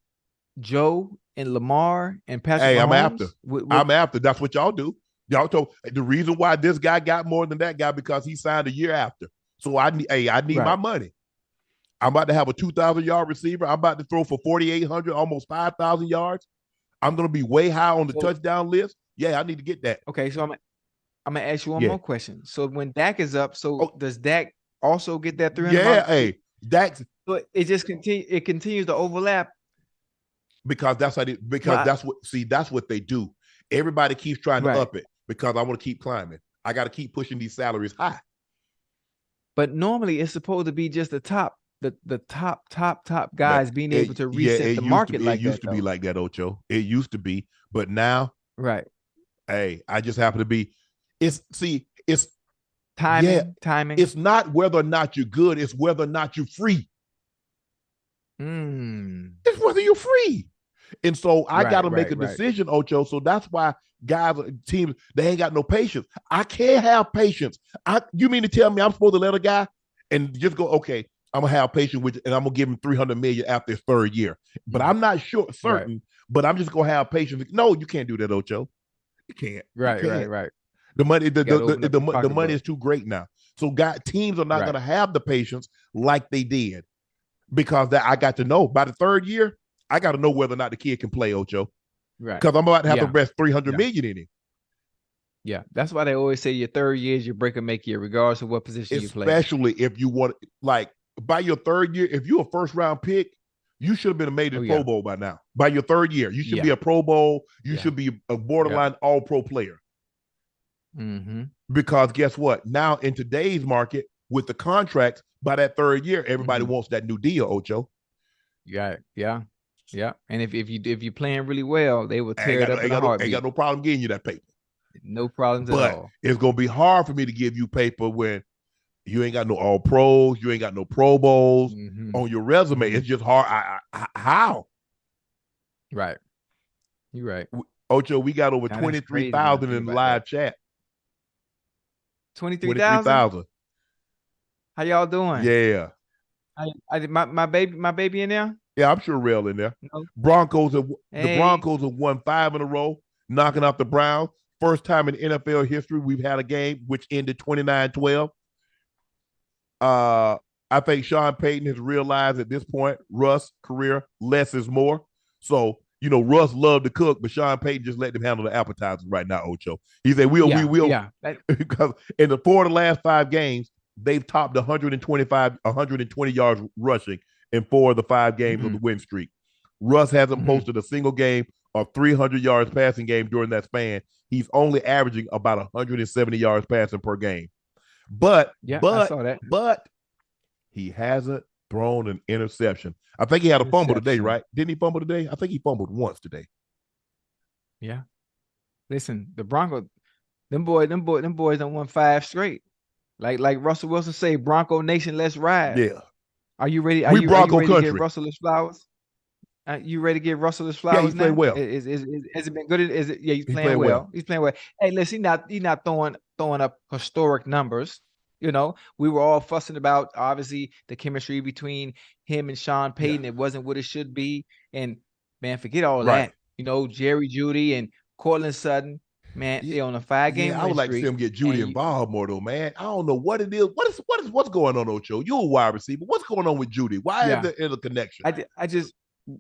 Joe and Lamar and Patrick Mahomes? I'm after. I'm after. That's what y'all do. Y'all told the reason why this guy got more than that guy because he signed a year after. So I need my money. I'm about to have a 2,000-yard receiver. I'm about to throw for 4,800, almost 5,000 yards. I'm going to be way high on the touchdown list. Yeah, I need to get that. Okay, so I'm going to ask you one more question. So when Dak is up, does Dak also get that 300? Yeah, Dak's. But it just continues to overlap. Because that's what they do. Everybody keeps trying to up it because I want to keep climbing. I got to keep pushing these salaries high. But normally it's supposed to be just the top guys being able to reset the market like that. It used to be like that, Ocho. It used to be, but now, I just happen to be. It's timing. It's not whether or not you're good. It's whether or not you're free. It's whether you're free. And so I got to make a decision, Ocho. So that's why teams, they ain't got no patience. I can't have patience. You mean to tell me I'm supposed to let a guy and just go, okay, I'm gonna have patience with, and I'm gonna give him $300 million after his third year. But I'm not certain. But I'm just gonna have patience. No, you can't do that, Ocho. You can't. Right. The money, the money is too great now. So teams are not gonna have the patience like they did because I got to know by the third year. I got to know whether or not the kid can play, Ocho. Right. Because I'm about to have to invest $300 million in him. Yeah, that's why they always say your third year is your break or make year, regardless of what position you play. Especially if you want, like, by your third year, if you're a first round pick, You should have been made a Pro Bowl by now. By your third year, you should be a Pro Bowl. You should be a borderline All-Pro player. Mm-hmm. Because guess what? Now in today's market, with the contracts, by that third year, everybody wants that new deal, Ocho. Yeah. And if you're playing really well, they will tear it up in a heartbeat. Ain't got no problem getting you that paper. No problems at all. But it's gonna be hard for me to give you paper when you ain't got no All Pros, you ain't got no Pro Bowls on your resume. It's just hard. How? Right. You're right. Ocho, we got over 23,000 in live chat. 23,000. How y'all doing? Yeah. My baby in there? Yeah, I'm sure Rail in there. No. The Broncos have won 5 in a row, knocking out the Browns. First time in NFL history we've had a game which ended 29-12. I think Sean Payton has realized at this point, Russ' career, less is more. So, Russ loved to cook, but Sean Payton just let them handle the appetizers right now, Ocho. He said, we will. Yeah. Because in the 4 of the last 5 games, they've topped 120 yards rushing in 4 of the 5 games of the win streak. Russ hasn't posted a single game of 300 yards passing game during that span. He's only averaging about 170 yards passing per game. But I saw that. But he hasn't thrown an interception. I think he had a fumble today, right? Didn't he fumble today? I think he fumbled once today. Yeah. Listen, the Broncos, them boys done won 5 straight. Like Russell Wilson say, Bronco Nation, let's ride. Yeah. Are you ready? Are you ready to give Russell his flowers? You ready to give Russell his flowers? Yeah, he's playing well. Has it been good? Yeah, he's playing well. He's playing well. Hey, listen, he's not throwing up historic numbers. We were all fussing about, obviously, the chemistry between him and Sean Payton. Yeah. It wasn't what it should be. And, man, forget all that. Jerry Jeudy and Cortland Sutton, man, they on a 5-game I would like to see him get Jeudy involved more, though, man. I don't know what it is. What's going on, Ocho? You're a wide receiver. What's going on with Jeudy? Why is there a connection? I just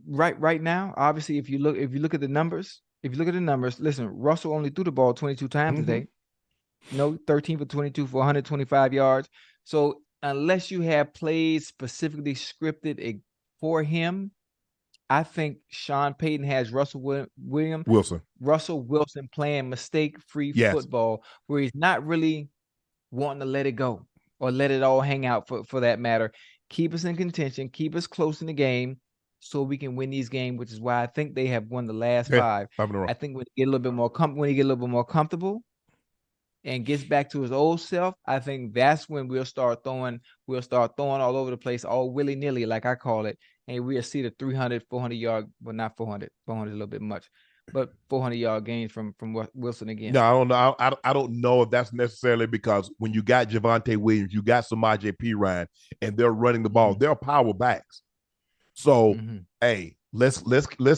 right now, obviously, if you look at the numbers, listen, Russell only threw the ball 22 times today. 13 for 22 for 125 yards. So unless you have plays specifically scripted for him, I think Sean Payton has Russell Wilson playing mistake-free football where he's not really wanting to let it go or let it all hang out for that matter. Keep us in contention, keep us close in the game so we can win these games, which is why I think they have won the last 5. 5 in a row. I think when he get a little bit more comfortable and gets back to his old self, I think that's when we'll start throwing all over the place, all willy-nilly, like I call it, and we'll see the 300, 400 yard, well, not 400 a little bit much, but 400 yard gains from Wilson again. No, I don't know. I don't know if that's necessarily because when you got Javonte Williams, you got Samaje Perine, and they're running the ball. They're power backs. So, hey, let's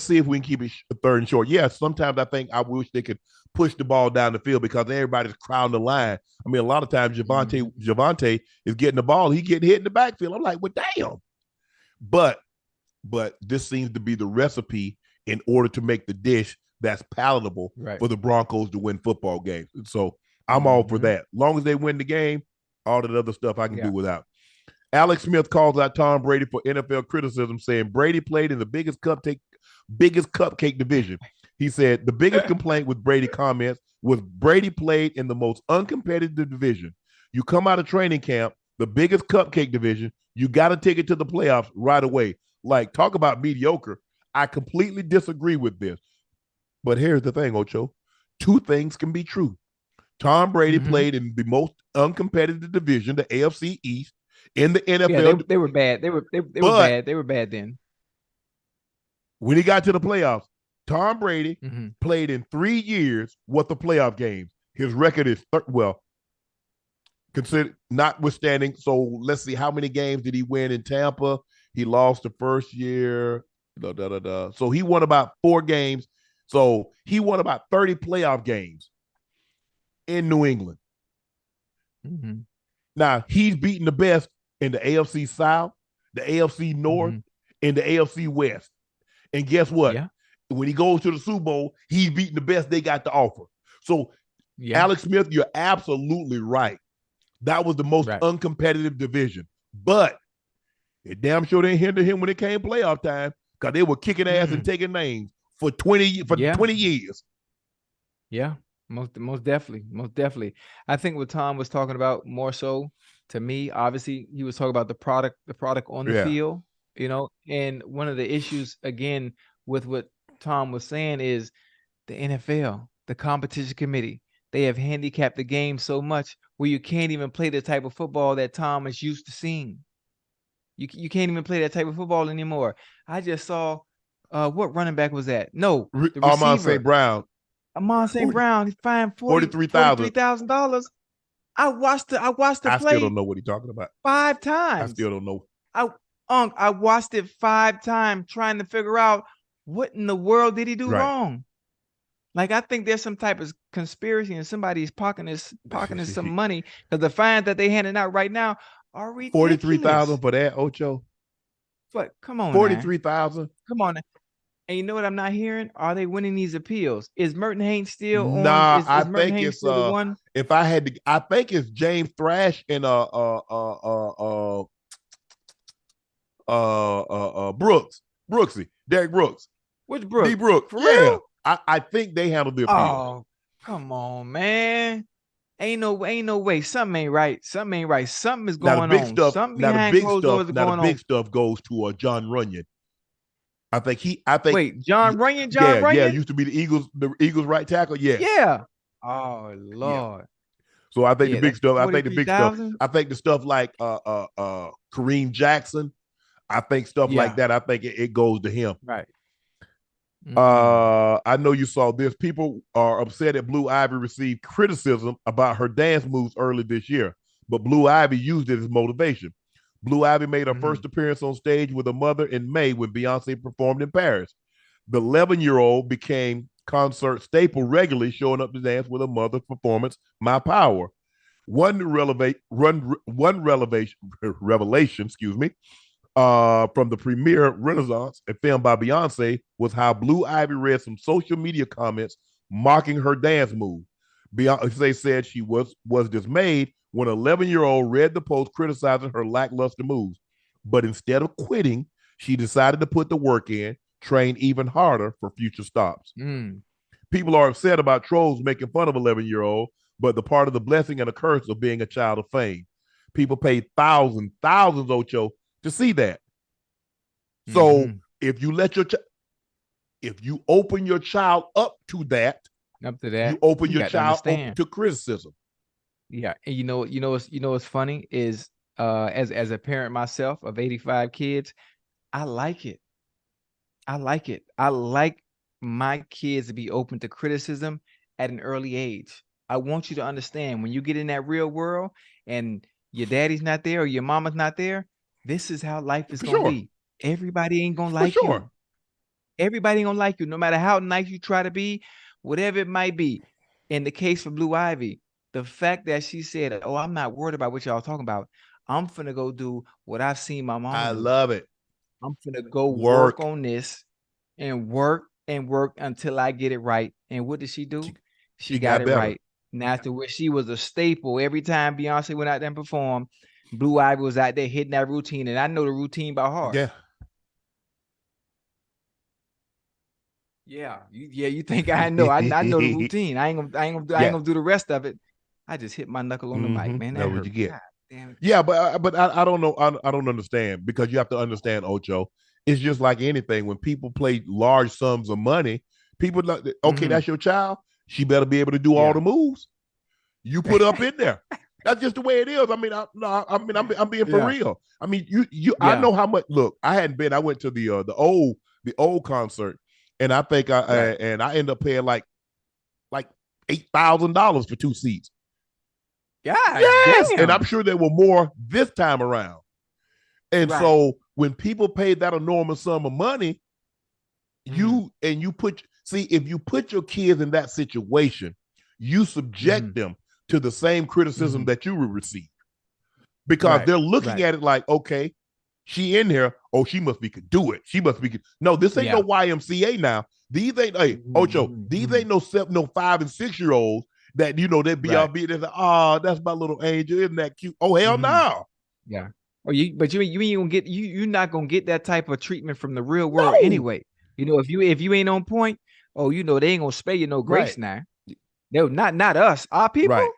see if we can keep it 3rd and short. Yeah, sometimes I wish they could push the ball down the field because everybody's crowding the line. I mean, a lot of times Javonte is getting the ball. He's getting hit in the backfield. I'm like, well, damn. But this seems to be the recipe in order to make the dish that's palatable for the Broncos to win football games. So I'm all for that. As long as they win the game, all that other stuff I can do without. Alex Smith calls out Tom Brady for NFL criticism, saying Brady played in the biggest cupcake division. He said the biggest complaint with Brady comments was Brady played in the most uncompetitive division. You come out of training camp, the biggest cupcake division, you got to take it to the playoffs right away. Like, talk about mediocre. I completely disagree with this. But here's the thing, Ocho. 2 things can be true. Tom Brady played in the most uncompetitive division, the AFC East, in the NFL. Yeah, they were bad. They were bad. They were bad then. When he got to the playoffs, Tom Brady played in 3 years worth of playoff games. His record is considered notwithstanding. So let's see, how many games did he win in Tampa? He lost the first year. So he won about 4 games. So he won about 30 playoff games in New England. Now, he's beaten the best in the AFC South, the AFC North, and the AFC West. And guess what? Yeah. When he goes to the Super Bowl, he's beating the best they got to offer. So, Alex Smith, you're absolutely right. That was the most uncompetitive division. But It damn sure didn't hinder him when it came playoff time because they were kicking ass and taking names for 20 years. Yeah, most definitely. I think what Tom was talking about more so to me, obviously, he was talking about the product on the field, and one of the issues again with what Tom was saying is the NFL, the competition committee, they have handicapped the game so much where you can't even play the type of football that Tom is used to seeing. You can't even play that type of football anymore. I just saw what running back was that? No, the receiver. Amon St. Brown. Amon St. Brown, he fined $43,000. I watched the play. I still don't know what he's talking about. 5 times. I still don't know. I watched it 5 times trying to figure out what in the world did he do wrong. Like, I think there's some type of conspiracy and somebody's pocketing some money because the fines that they handing out right now are ridiculous. $43,000 for that, Ocho. But come on, $43,000. Come on. And you know what I'm not hearing? Are they winning these appeals? Is Merton Haynes still on? I think it's the one? If I had to, I think it's James Thrash and Brooksy, Derek Brooks. Which Brooks? D Brooks. For real? I think they handled the appeal. Oh, come on, man. Ain't no way. Something ain't right. Something is going on. Something behind closed doors is going on. The big stuff goes to John Runyon. I think John Runyon. Yeah, used to be the Eagles right tackle. Yeah. Oh Lord. Yeah. So I think the big stuff. I think the stuff like Kareem Jackson. I think stuff like that. I think it goes to him. Right. I know you saw this. People are upset that Blue Ivy received criticism about her dance moves early this year, but Blue Ivy used it as motivation. Blue Ivy made her first appearance on stage with her mother in May when Beyonce performed in Paris. The 11-year-old became concert staple, regularly showing up to dance with her mother's performance, My Power. One revelation, from the premiere Renaissance, a film by Beyonce, was how Blue Ivy read some social media comments mocking her dance move. Beyonce said she was dismayed when an 11-year-old read the post criticizing her lackluster moves. But instead of quitting, she decided to put the work in, train even harder for future stops. People are upset about trolls making fun of 11-year-old, but the part of the blessing and a curse of being a child of fame. People paid thousands, Ocho, to see that. So if you open your child up to that, you open your child up to criticism. Yeah, and you know what's funny is as a parent myself of 85 kids, I like it. I like my kids to be open to criticism at an early age. I want you to understand when you get in that real world and your daddy's not there or your mama's not there, this is how life is going to be. Everybody ain't going to like you. Everybody ain't going to like you, no matter how nice you try to be, whatever it might be. In the case for Blue Ivy, the fact that she said, "Oh, I'm not worried about what y'all talking about. I'm finna go do what I've seen my mom do. I love it. I'm finna go work on this and work until I get it right." And what did she do? She got it right. Now to where she was a staple every time Beyonce went out there and performed. Blue Ivy was out there hitting that routine, and I know the routine by heart. You think I know? I know the routine. I ain't gonna do the rest of it. I just hit my knuckle on the mic, man. That's what you get. Yeah, but I don't know. I don't understand, because you have to understand, Ocho. It's just like anything. When people play large sums of money, people like, okay, that's your child. She better be able to do all the moves you put up in there. That's just the way it is. I mean, I'm being for real. I mean, I know how much. Look, I hadn't been. I went to the old concert, and I think I ended up paying like $8,000 for 2 seats. Yes, and I'm sure there were more this time around. And so when people pay that enormous sum of money, if you put your kids in that situation, you subject them to the same criticism that you will receive, because they're looking at it like, okay, she in here, oh, she must be could do it. She must be no. This ain't no YMCA now. These ain't Ocho. These ain't no 5 and 6 year olds that they'd be all beat. They're like, oh, that's my little angel, isn't that cute? Oh, hell no. But you ain't gonna get you're not gonna get that type of treatment from the real world No. anyway. If you ain't on point, they ain't gonna spare you no Right. grace now. They're not us, our people. Right.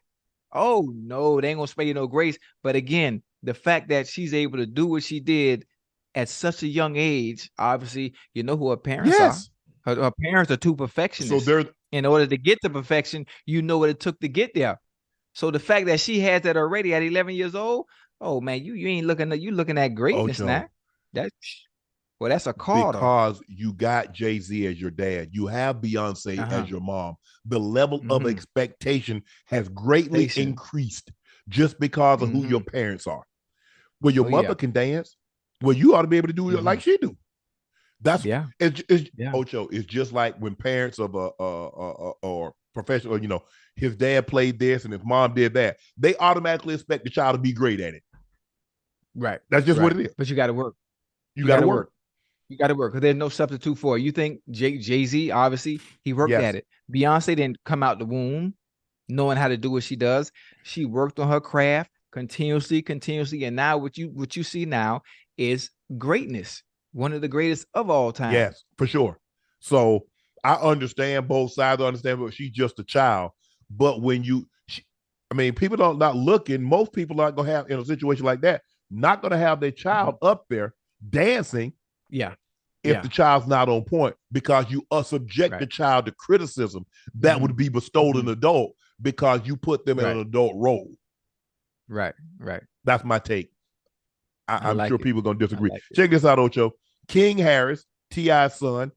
Oh no, they ain't gonna spare you no grace. But again, the fact that she's able to do what she did at such a young age, obviously, you know who her parents are. Yes. Her parents are two So perfectionists. they're In order to get to perfection, you know what it took to get there. So the fact that she had that already at 11 years old, oh man, you ain't looking at greatness now. Ocho. That's that's a call Because you got Jay-Z as your dad, you have Beyonce Uh-huh. as your mom. The level of Mm-hmm. expectation has greatly Station. increased just because of who your Mm-hmm. parents are. Well, your Oh mother yeah. can dance. Well, you ought to be able to do it Mm-hmm. like she do. That's Yeah. it's Yeah. Ocho. It's just like when parents of a or professional, his dad played this and his mom did that. They automatically expect the child to be great at it. Right. That's just what Right. it is. But you got to work. You You got got to to work. work. You got to work because there's no substitute for it. You think Jay-Z, obviously, he worked at Yes. it. Beyonce didn't come out the womb knowing how to do what she does. She worked on her craft continuously, and now what you see now is greatness. One of the greatest of all time. Yes, for sure. So I understand both sides. I understand, but she's just a child. But when people don't not looking. Most people aren't gonna have in a situation like that. Not gonna have their child up there dancing Yeah. if the Yeah. child's not on point because you subject the Right. child to criticism that Mm-hmm. would be bestowed on Mm-hmm. an adult because you put them in an Right. adult role. Right. Right. That's my take. I I'm sure like it. people are gonna I disagree. like it. Check this out, Ocho. King Harris, T.I.'s son,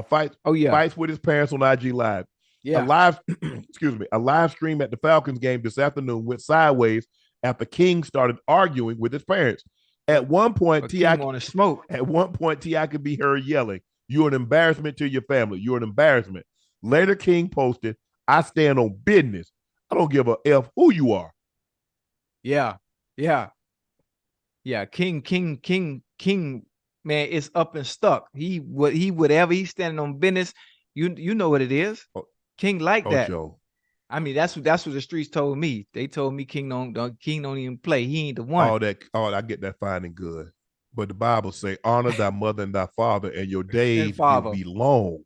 fights Oh yeah. fights with his parents on IG Live. A Yeah. live, excuse me, a live stream at the Falcons game this afternoon went sideways after King started arguing with his parents. At one point, But King want to smoke. Ti could be heard yelling, "You're an embarrassment to your family. You're an embarrassment." Later, King posted, "I stand on business. I don't give a f who you are." Yeah. Yeah. Yeah. King, man, is up and stuck. Whatever he's standing on business. You know what it is. King like that. Ocho. I mean, that's what the streets told me. They told me King don't even play. He ain't the one. I get that fine and good. But the Bible say, honor thy mother and thy father, and your And days will father be long.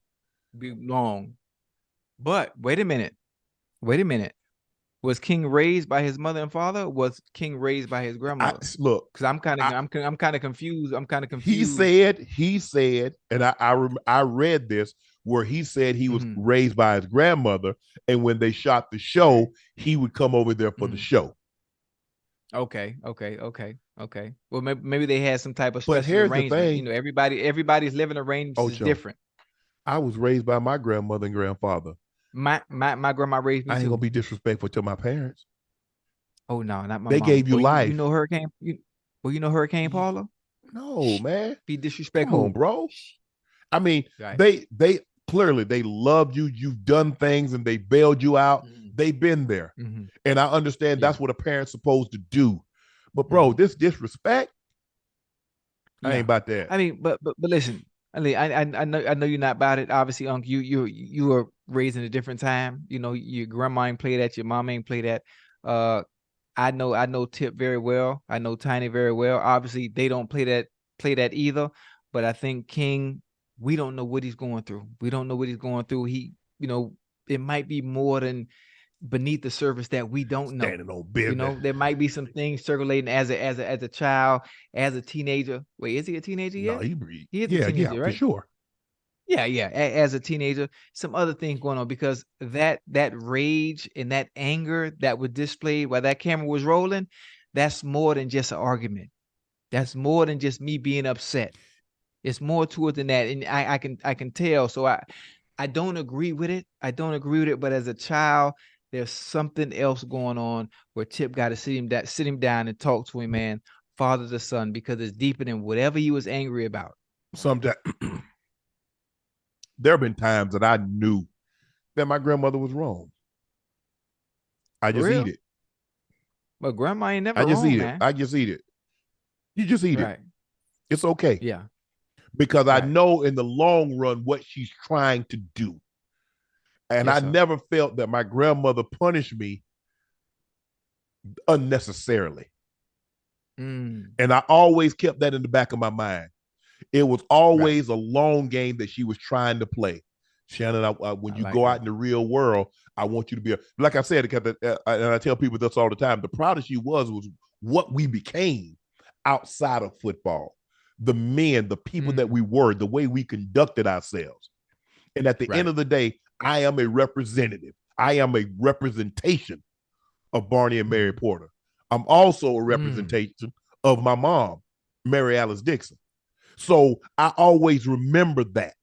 be long. But wait a minute. Wait a minute. Was King raised by his mother and father? Or was King raised by his grandmother? Look, Because I'm kind of confused. I'm kind of he confused. said, and I read this where he said he was Mm-hmm. raised by his grandmother, and when they shot the show, he would come over there for the show. Okay. Well, maybe they had some type of But special here's the arrangement. thing, Everybody's living arrangements is Ocho, different. I was raised by my grandmother and grandfather. My grandma raised me I ain't gonna too. be disrespectful to my parents. Oh no, not my They mama. gave you Well, you life. know Hurricane. You know Hurricane Paula. No, man. Be Come on, disrespectful. bro. I mean, Right. they clearly they loved you. You've done things and they bailed you out. Mm-hmm. They've been there. Mm-hmm. And I understand Yeah. that's what a parent's supposed to do. But bro, Mm-hmm. this disrespect, I ain't Yeah. about that. I mean, but listen. I mean, I know you're not about it. Obviously, Unc, you were raised in a different time. You know, your grandma ain't play that, your mom ain't play that. Uh, I know Tip very well. I know Tiny very well. Obviously, they don't play that either. But I think King, we don't know what he's going through. We don't know what he's going through. It might be more than beneath the surface that we don't know. Standing on business. There might be some things circulating as a child, as a teenager. Wait, is he a teenager yet? No, he He is a yeah, teenager, for right? sure. Yeah. As a teenager, some other things going on because that rage and that anger that was displayed while that camera was rolling, that's more than just an argument. That's more than just me being upset. It's more to it than that, and I can tell. So I don't agree with it. But as a child, there's something else going on where Tip got to sit him down and talk to him, man, father to son, because it's deeper than whatever he was angry about. Sometimes there have been times that I knew that my grandmother was wrong. I For just eat real. it. But grandma ain't I never just wrong, eat it. man. I just eat it. You just eat it. Right. It's okay. Yeah. Because I Right. know in the long run what she's trying to do. And Yes, I sir. never felt that my grandmother punished me unnecessarily. And I always kept that in the back of my mind. It was always a long game that she was trying to play. Shannon, when you go out in the real world, I want you to be like I said, and I tell people this all the time. The proudest she was what we became outside of football. The men, the people that we were, the way we conducted ourselves. And at the end of the day, I am a representative. I am a representation of Barney and Mary Porter. I'm also a representation of my mom, Mary Alice Dixon. So I always remember that.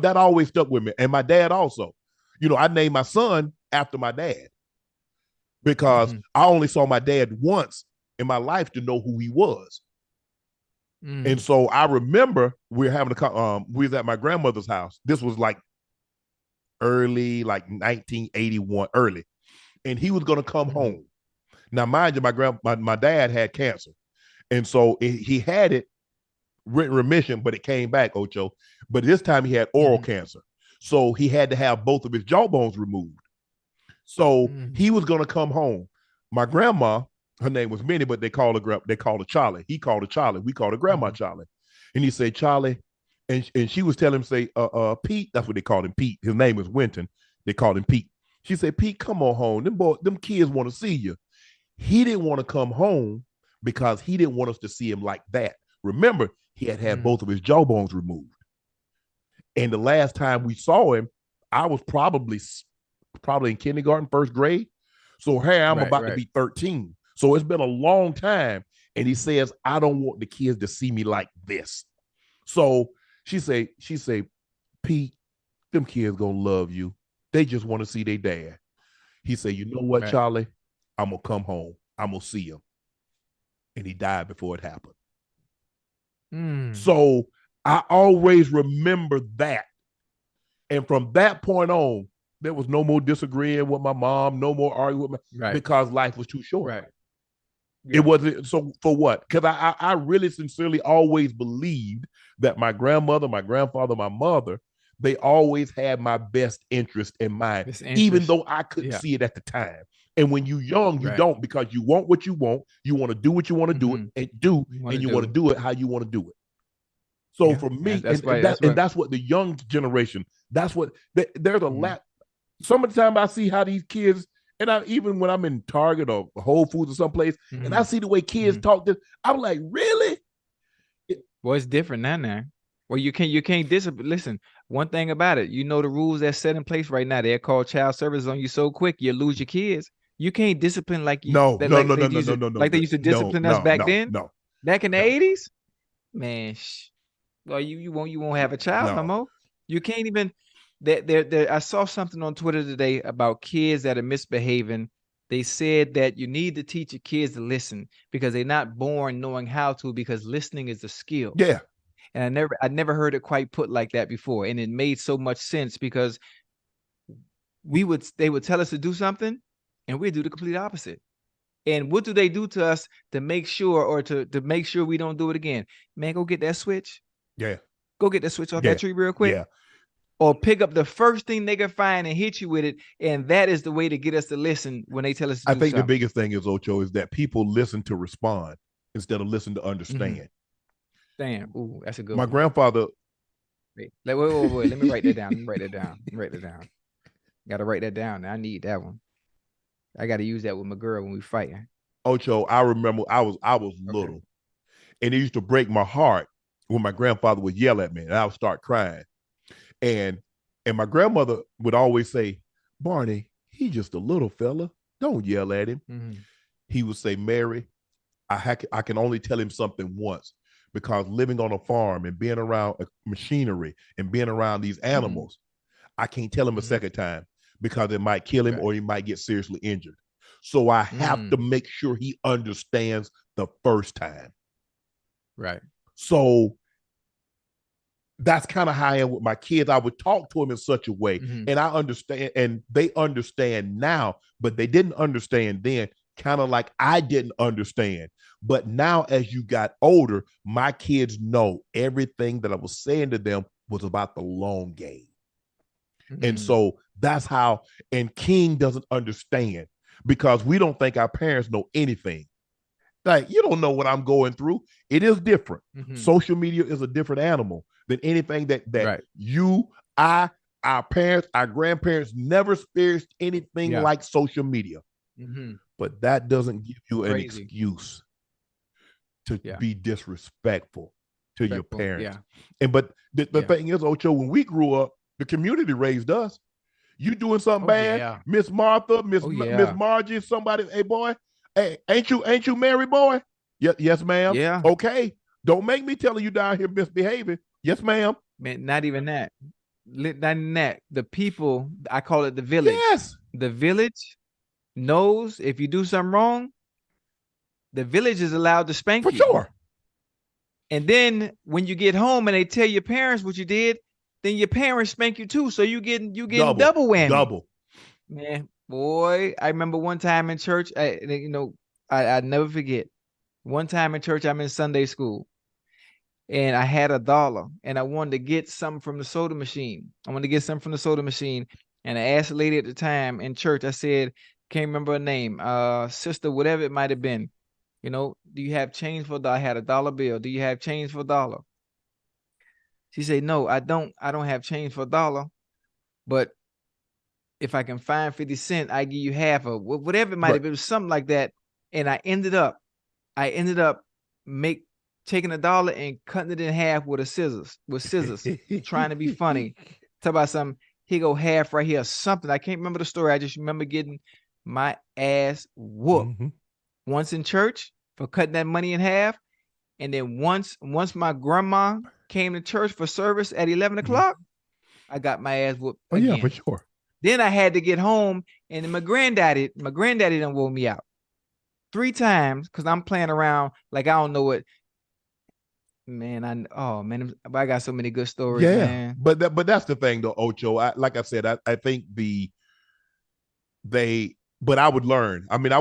That always stuck with me. And my dad also. You know, I named my son after my dad because I only saw my dad once in my life to know who he was. And so I remember we was at my grandmother's house. This was like early, like 1981, early. And he was going to come home. Now, mind you, my dad had cancer. And so he had it remission, but it came back, Ocho. But this time he had oral cancer. So he had to have both of his jawbones removed. So he was going to come home. My grandma, her name was Minnie, but they called her Charlie. He called her Charlie. We called her Grandma Charlie. And he said, Charlie, and she was telling him, say, Pete, that's what they called him, Pete. His name was Winton. They called him Pete. She said, Pete, come on home. Them kids want to see you. He didn't want to come home because he didn't want us to see him like that. Remember, he had both of his jawbones removed. And the last time we saw him, I was probably in kindergarten, first grade. So here I'm about to be 13. So it's been a long time. And he says, I don't want the kids to see me like this. So she say, Pete, them kids gonna love you. They just want to see their dad. He said, you know what, Charlie? I'm gonna come home. I'm gonna see him. And he died before it happened. So I always remember that. And from that point on, there was no more disagreeing with my mom, no more arguing with my, because life was too short. It wasn't, so for what? Because I really sincerely always believed that my grandmother, my grandfather, my mother, they always had my best interest in mind, even though I couldn't see it at the time. And when you're young, you don't, because you want what you want to do what you want to do it and you want to do it how you want to do it. So for me, that's what the young generation, that's what there's a lot. Some of the time I see how these kids, and even when I'm in Target or Whole Foods or someplace, and I see the way kids talk, I'm like, really? Well, it's different now. Well, you can't discipline. Listen, one thing about it, you know the rules that's set in place right now. They'll call child services on you so quick, you lose your kids. You can't discipline like you. No. Like they used to discipline us back then. No. Back in the 80s, man. Well, you won't have a child no more. You can't even. I saw something on Twitter today about kids that are misbehaving. They said that you need to teach your kids to listen because they're not born knowing how to, because listening is a skill. Yeah. And I never heard it quite put like that before. And it made so much sense because they would tell us to do something and we'd do the complete opposite. And what do they do to us to make sure, or to make sure we don't do it again? Man, go get that switch. Yeah. Go get that switch off that tree real quick. Yeah. Or pick up the first thing they can find and hit you with it. And that is the way to get us to listen when they tell us to do something. The biggest thing is, Ocho, is that people listen to respond instead of listen to understand. Damn. Ooh, that's a good one. My grandfather. Wait. Let me write that down. Write that down. Got to write that down. I need that one. I got to use that with my girl when we fighting. Ocho, I remember I was little, and it used to break my heart when my grandfather would yell at me, and I would start crying. And my grandmother would always say, Barney, he's just a little fella. Don't yell at him. He would say, Mary, I can only tell him something once, because living on a farm and being around machinery and being around these animals, I can't tell him a second time, because it might kill him or he might get seriously injured. So I have to make sure he understands the first time. Right. So that's kind of how I am with my kids. I would talk to them in such a way, and I understand, and they understand now, but they didn't understand then, kind of like I didn't understand. But now, as you got older, my kids know everything that I was saying to them was about the long game. And so that's how, and King doesn't understand, because we don't think our parents know anything. Like, you don't know what I'm going through. It is different. Mm-hmm. Social media is a different animal than anything that Right. you, our parents, our grandparents never experienced anything like social media. Mm-hmm. But that doesn't give you an Crazy. excuse to be disrespectful to your parents. But the thing is, Ocho, when we grew up, the community raised us. You doing something bad, Miss Martha, Miss Margie, somebody, hey boy, hey, ain't you married, boy? Yes, ma'am. Yeah. Okay. Don't make me telling you down here misbehaving. Yes, ma'am. Man, not even that. Not even that. The people, I call it the village. Yes. The village knows if you do something wrong, the village is allowed to spank you. For sure. And then when you get home and they tell your parents what you did, then your parents spank you too. So you getting double whammy. Double. Man, boy, I remember one time in church, I never forget. One time in church, I'm in Sunday school, and I had $1, and I wanted to get something from the soda machine. And I asked the lady at the time in church, I said, can't remember her name, sister, whatever it might have been. Do you have change for $1? I had $1 bill. Do you have change for $1? She said, no, I don't have change for $1, but if I can find 50 cents, I give you half of whatever it might have been. It was something like that. And I ended up taking $1 and cutting it in half with scissors, trying to be funny. Talk about something. Here go half right here, something. I can't remember the story. I just remember getting my ass whooped once in church for cutting that money in half. And then once my grandma came to church for service at 11 o'clock, I got my ass whooped again. Yeah, for sure. Then I had to get home, and my granddaddy done wore me out 3 times because I'm playing around like I don't know what. Man, I got so many good stories. Yeah, man. But that's the thing though, Ocho. Like I said, I think but I would learn. I mean,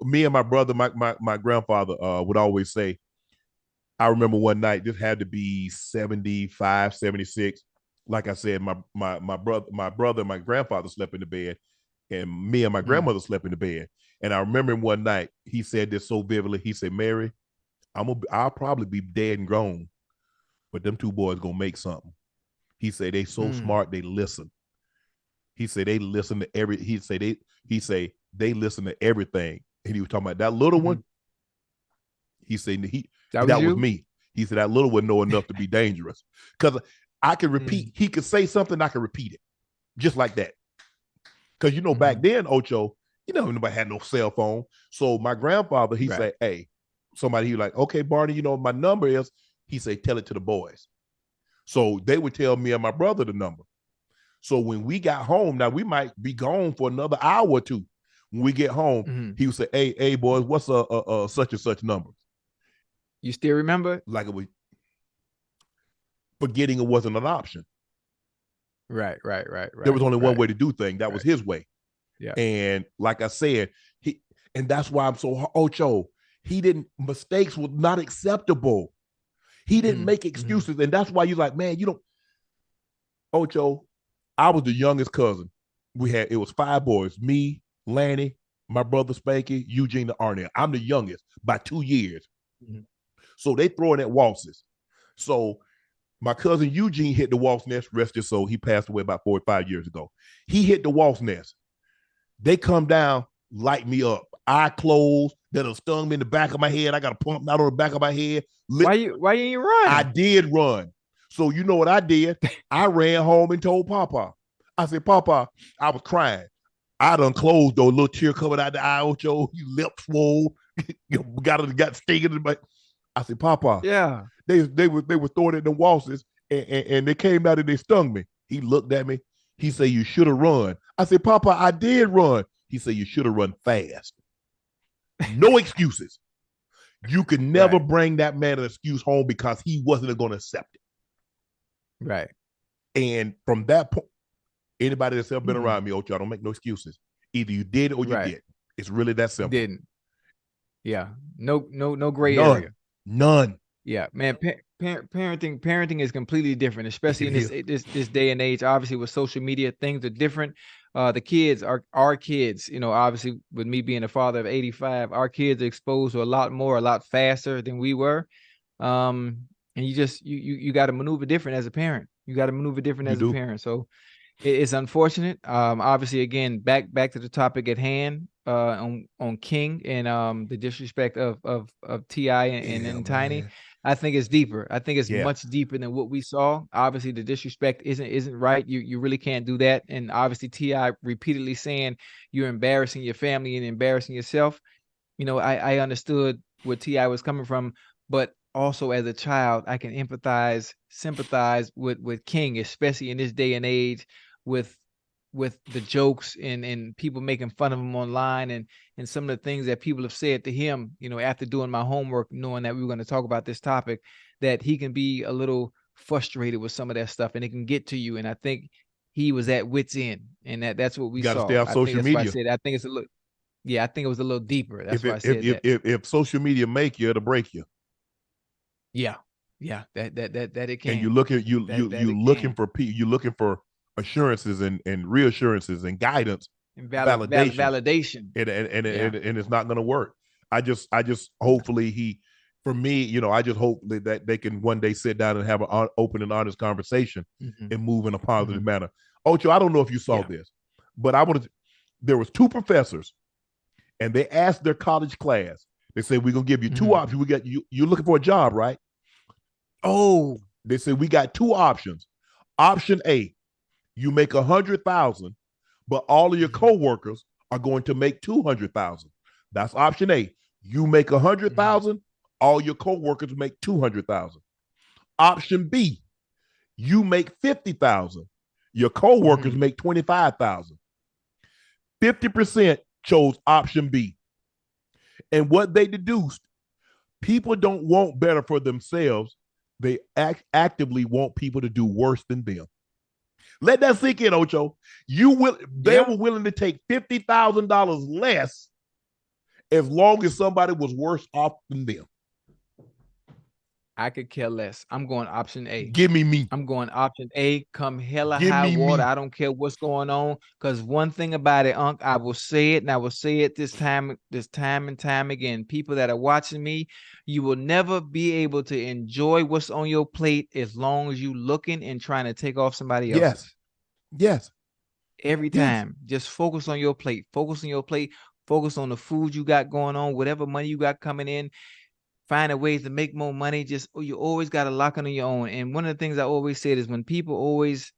me and my brother, my grandfather would always say. I remember one night, this had to be 75, 76. Like I said, my brother and my grandfather slept in the bed, and me and my grandmother slept in the bed. And I remember one night, he said this so vividly. He said, Mary, I'll probably be dead and gone, but them 2 boys gonna make something. He said they so smart, they listen. He said they listen to they listen to everything. And he was talking about that little one. He said that was me. He said that little one know enough to be dangerous. Because I can repeat, he could say something, I can repeat it. Just like that. Because back then, Ocho, nobody had no cell phone. So my grandfather, he said, hey, somebody, he was like, okay, Barney, my number is, he said, tell it to the boys. So they would tell me and my brother the number. So when we got home, now we might be gone for another hour or two. When we get home, he would say, hey, boys, what's a such and such number? You still remember? Like it was, forgetting it wasn't an option. Right. There was only one way to do things. That was his way. Yeah. And like I said, and that's why I'm so Ocho. Mistakes were not acceptable. He didn't make excuses. And that's why you're like, man, Ocho, I was the youngest cousin. It was 5 boys, me, Lanny, my brother Spanky, Eugene, and Arnell. I'm the youngest by 2 years. So they throwing at waltzes. So my cousin Eugene hit the waltz nest, rest his soul. He passed away about 4 or 5 years ago. He hit the waltz nest. They come down, light me up. Eye closed, that'll stung me in the back of my head. I got a pump out on the back of my head. Why you ain't run? I did run. So you know what I did? I ran home and told Papa. I said, Papa, I was crying. I done closed though, a little tear coming out the eye, Ocho. You lip swole. got stinging. But I said, Papa. Yeah. They were throwing it in the waltzes and they came out and they stung me. He looked at me. He said, you should have run. I said, Papa, I did run. He said, you should have run fast. No excuses. You could never bring that man an excuse home because he wasn't going to accept it. Right. And from that point, anybody that's ever been around me, Ocho, I don't make no excuses. Either you did or you didn't. It's really that simple. Didn't. Yeah. No gray area. None. Yeah, man. Parenting is completely different, especially in this day and age. Obviously, with social media, things are different. the kids are our kids, obviously with me being a father of 85, our kids are exposed to a lot more, a lot faster than we were. And you got to maneuver different as a parent. You got to maneuver different as a parent. So it's unfortunate. Obviously, again, back to the topic at hand, on King and the disrespect of T.I. and Tiny. I think it's deeper. I think it's much deeper than what we saw. Obviously, the disrespect isn't right. You really can't do that. And obviously, T.I. repeatedly saying you're embarrassing your family and embarrassing yourself. I understood where T.I. was coming from, but also as a child, I can empathize, sympathize with King, especially in this day and age, with the jokes and people making fun of him online and some of the things that people have said to him, after doing my homework, knowing that we were going to talk about this topic, that he can be a little frustrated with some of that stuff and it can get to you. And I think he was at wit's end, and that's what we saw. Stay off social media. Why I said I think it's a little, I think it was a little deeper. That's why I said that. If social media make you, it'll break you. Yeah, that it can. And you looking for assurances and reassurances and guidance and validation. And it's not going to work. I just hopefully for me, I just hope that they can one day sit down and have an open and honest conversation and move in a positive manner. Ocho, I don't know if you saw this, but there was 2 professors and they asked their college class, they said, we're going to give you 2 options. We got you're looking for a job, right? Oh, they said, we got 2 options. Option A, you make 100,000, but all of your coworkers are going to make 200,000. That's option A. You make 100,000, all your coworkers make 200,000. Option B, you make 50,000, your coworkers make 25,000. 50% chose option B. And what they deduced, people don't want better for themselves. They actively want people to do worse than them. Let that sink in, Ocho. They were willing to take $50,000 less as long as somebody was worse off than them. I could care less. I'm going option A. Give me me. I'm going option A. Come hella high water. I don't care what's going on. Because one thing about it, Unc, I will say it, and I will say it this time and time again. People that are watching me, you will never be able to enjoy what's on your plate as long as you looking and trying to take off somebody else's. Yes. Every time. Just focus on your plate. Focus on your plate. Focus on the food you got going on, whatever money you got coming in. Finding ways to make more money. You always got to lock on your own. And one of the things I always said is when people always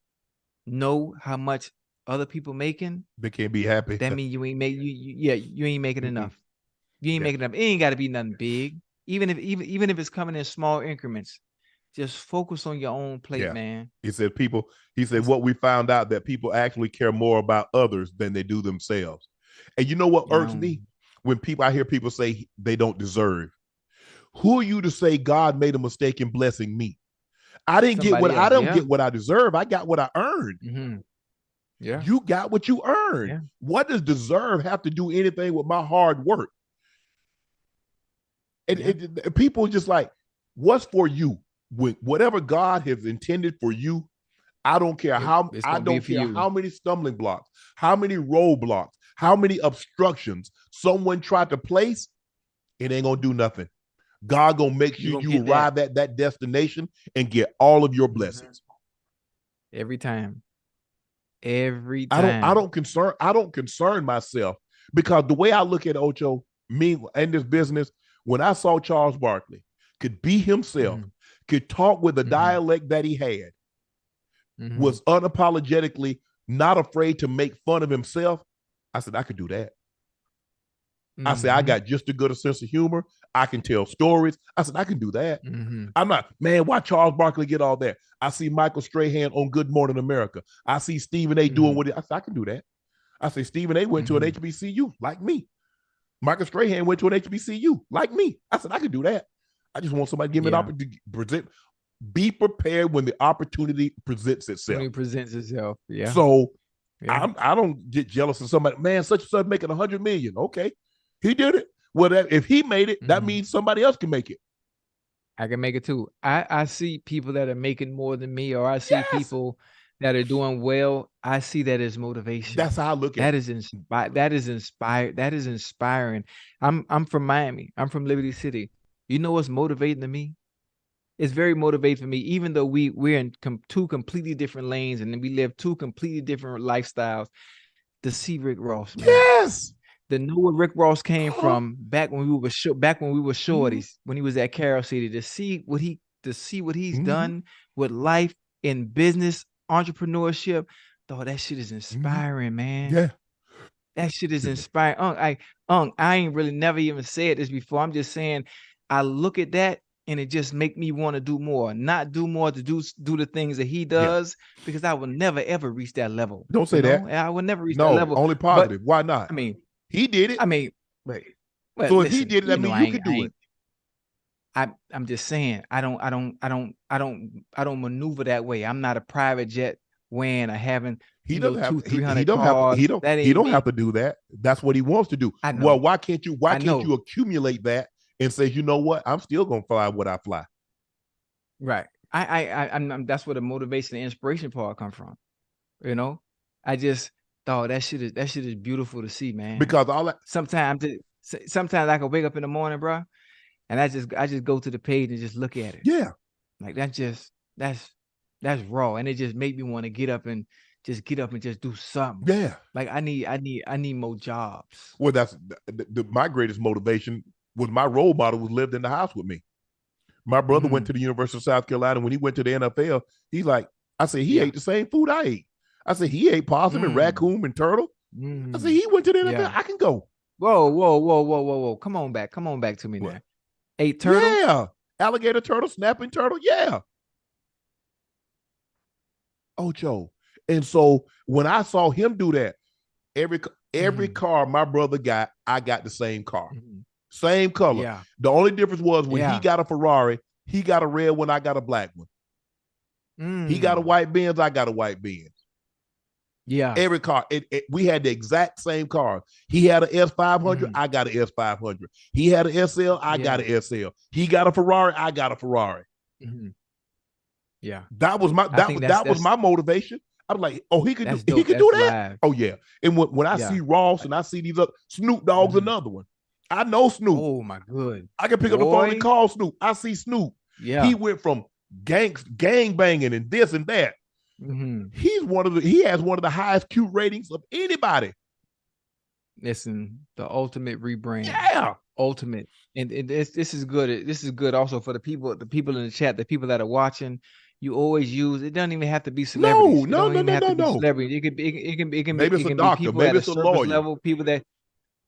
know how much other people making, they can't be happy. That means you ain't you ain't making enough. You ain't making enough. It ain't got to be nothing big. Even if it's coming in small increments, just focus on your own plate, man. He said what we found out that people actually care more about others than they do themselves. And you know what irks me? When I hear people say they don't deserve. Who are you to say God made a mistake in blessing me? I didn't get what I deserve. I got what I earned. Yeah. You got what you earned. Yeah. What does deserve have to do anything with my hard work? And people just like, what's for you? Whatever God has intended for you, I don't care how many stumbling blocks, how many roadblocks, how many obstructions someone tried to place, it ain't gonna do nothing. God gonna make sure you arrive at that destination and get all of your blessings. Every time. I don't concern myself, because the way I look at Ocho, me in this business, when I saw Charles Barkley could be himself, could talk with the dialect that he had, was unapologetically not afraid to make fun of himself, I said, I could do that. I said, I got just as good a sense of humor. I can tell stories. I said, I can do that. I'm not, man, why Charles Barkley get all that? I see Michael Strahan on Good Morning America. I see Stephen A. doing what I said, I can do that. I say, Stephen A. went to an HBCU like me. Michael Strahan went to an HBCU like me. I said, I can do that. I just want somebody to give me an opportunity to present. Be prepared when the opportunity presents itself. When it presents itself, yeah. So I don't get jealous of somebody. Man, such and such making $100 million. Okay, he did it. Well, if he made it, that means somebody else can make it. I can make it too. I see people that are making more than me, or I see people that are doing well, I see that as motivation. That's how I look at That it. is inspired. That is inspired. That is inspiring. I'm from Miami. I'm from Liberty City. You know what's motivating to me? It's very motivating for me, even though we're in two completely different lanes and we live two completely different lifestyles. To see Rick Ross, man. Yes. To know where Rick Ross came from back when we were shorties, when he was at Carroll City, to see what he's done with life in business, entrepreneurship. Though that shit is inspiring, man. Yeah. That shit is inspiring. Unc, I ain't really never even said this before. I'm just saying I look at that and it just make me want to do more, not do more to do the things that he does, because I will never ever reach that level. Don't say that. I will never reach that level. Only positive. Why not? I mean, he did it. I mean, wait. So listen, if he did it, I mean, you could do it. I'm just saying, I don't maneuver that way. I'm not a private jet weighing or having he doesn't have 300 cars. He don't have to do that. That's what he wants to do. Well, why can't you accumulate that and say, you know what, I'm still gonna fly what I fly. Right. I'm that's where the motivation and inspiration part come from. You know, I just thought that shit is beautiful to see, man. Because all that sometimes I can wake up in the morning, bro, and I just go to the page and just look at it. Yeah. Like that's raw. And it just made me want to get up and just do something. Yeah. Like I need more jobs. Well, that's my greatest motivation was my role model was lived in the house with me. My brother went to the University of South Carolina. When he went to the NFL, he's like, I said, he ate the same food I ate. I said, he ate possum and raccoon and turtle. I said, he went to the NFL. Yeah. I can go. Whoa. Come on back to me now. Ate turtle? Yeah. Alligator turtle, snapping turtle. Yeah. Ocho. And so when I saw him do that, every car my brother got, I got the same car. Same color. Yeah. The only difference was when he got a Ferrari, he got a red one, I got a black one. He got a white Benz, I got a white Benz. Yeah. Every car. We had the exact same car. He had an S500, I got an S500. He had an SL, I got an SL. He got a Ferrari, I got a Ferrari. Yeah. That was my motivation. I was like, oh, he could do that. Live. Oh, yeah. And when I see Ross and I see these other Snoop Dogg's another one. I know Snoop. Oh my good. I can pick up the phone and call Snoop. I see Snoop. Yeah. He went from gang banging and this and that. He has one of the highest Q ratings of anybody. Listen, the ultimate rebrand. Yeah. Ultimate. And this is good. This is good also for the people in the chat, the people that are watching. You always use, it doesn't even have to be celebrities. No. Celebrities. It can maybe it's a doctor, people maybe at it's a lawyer. Level, people that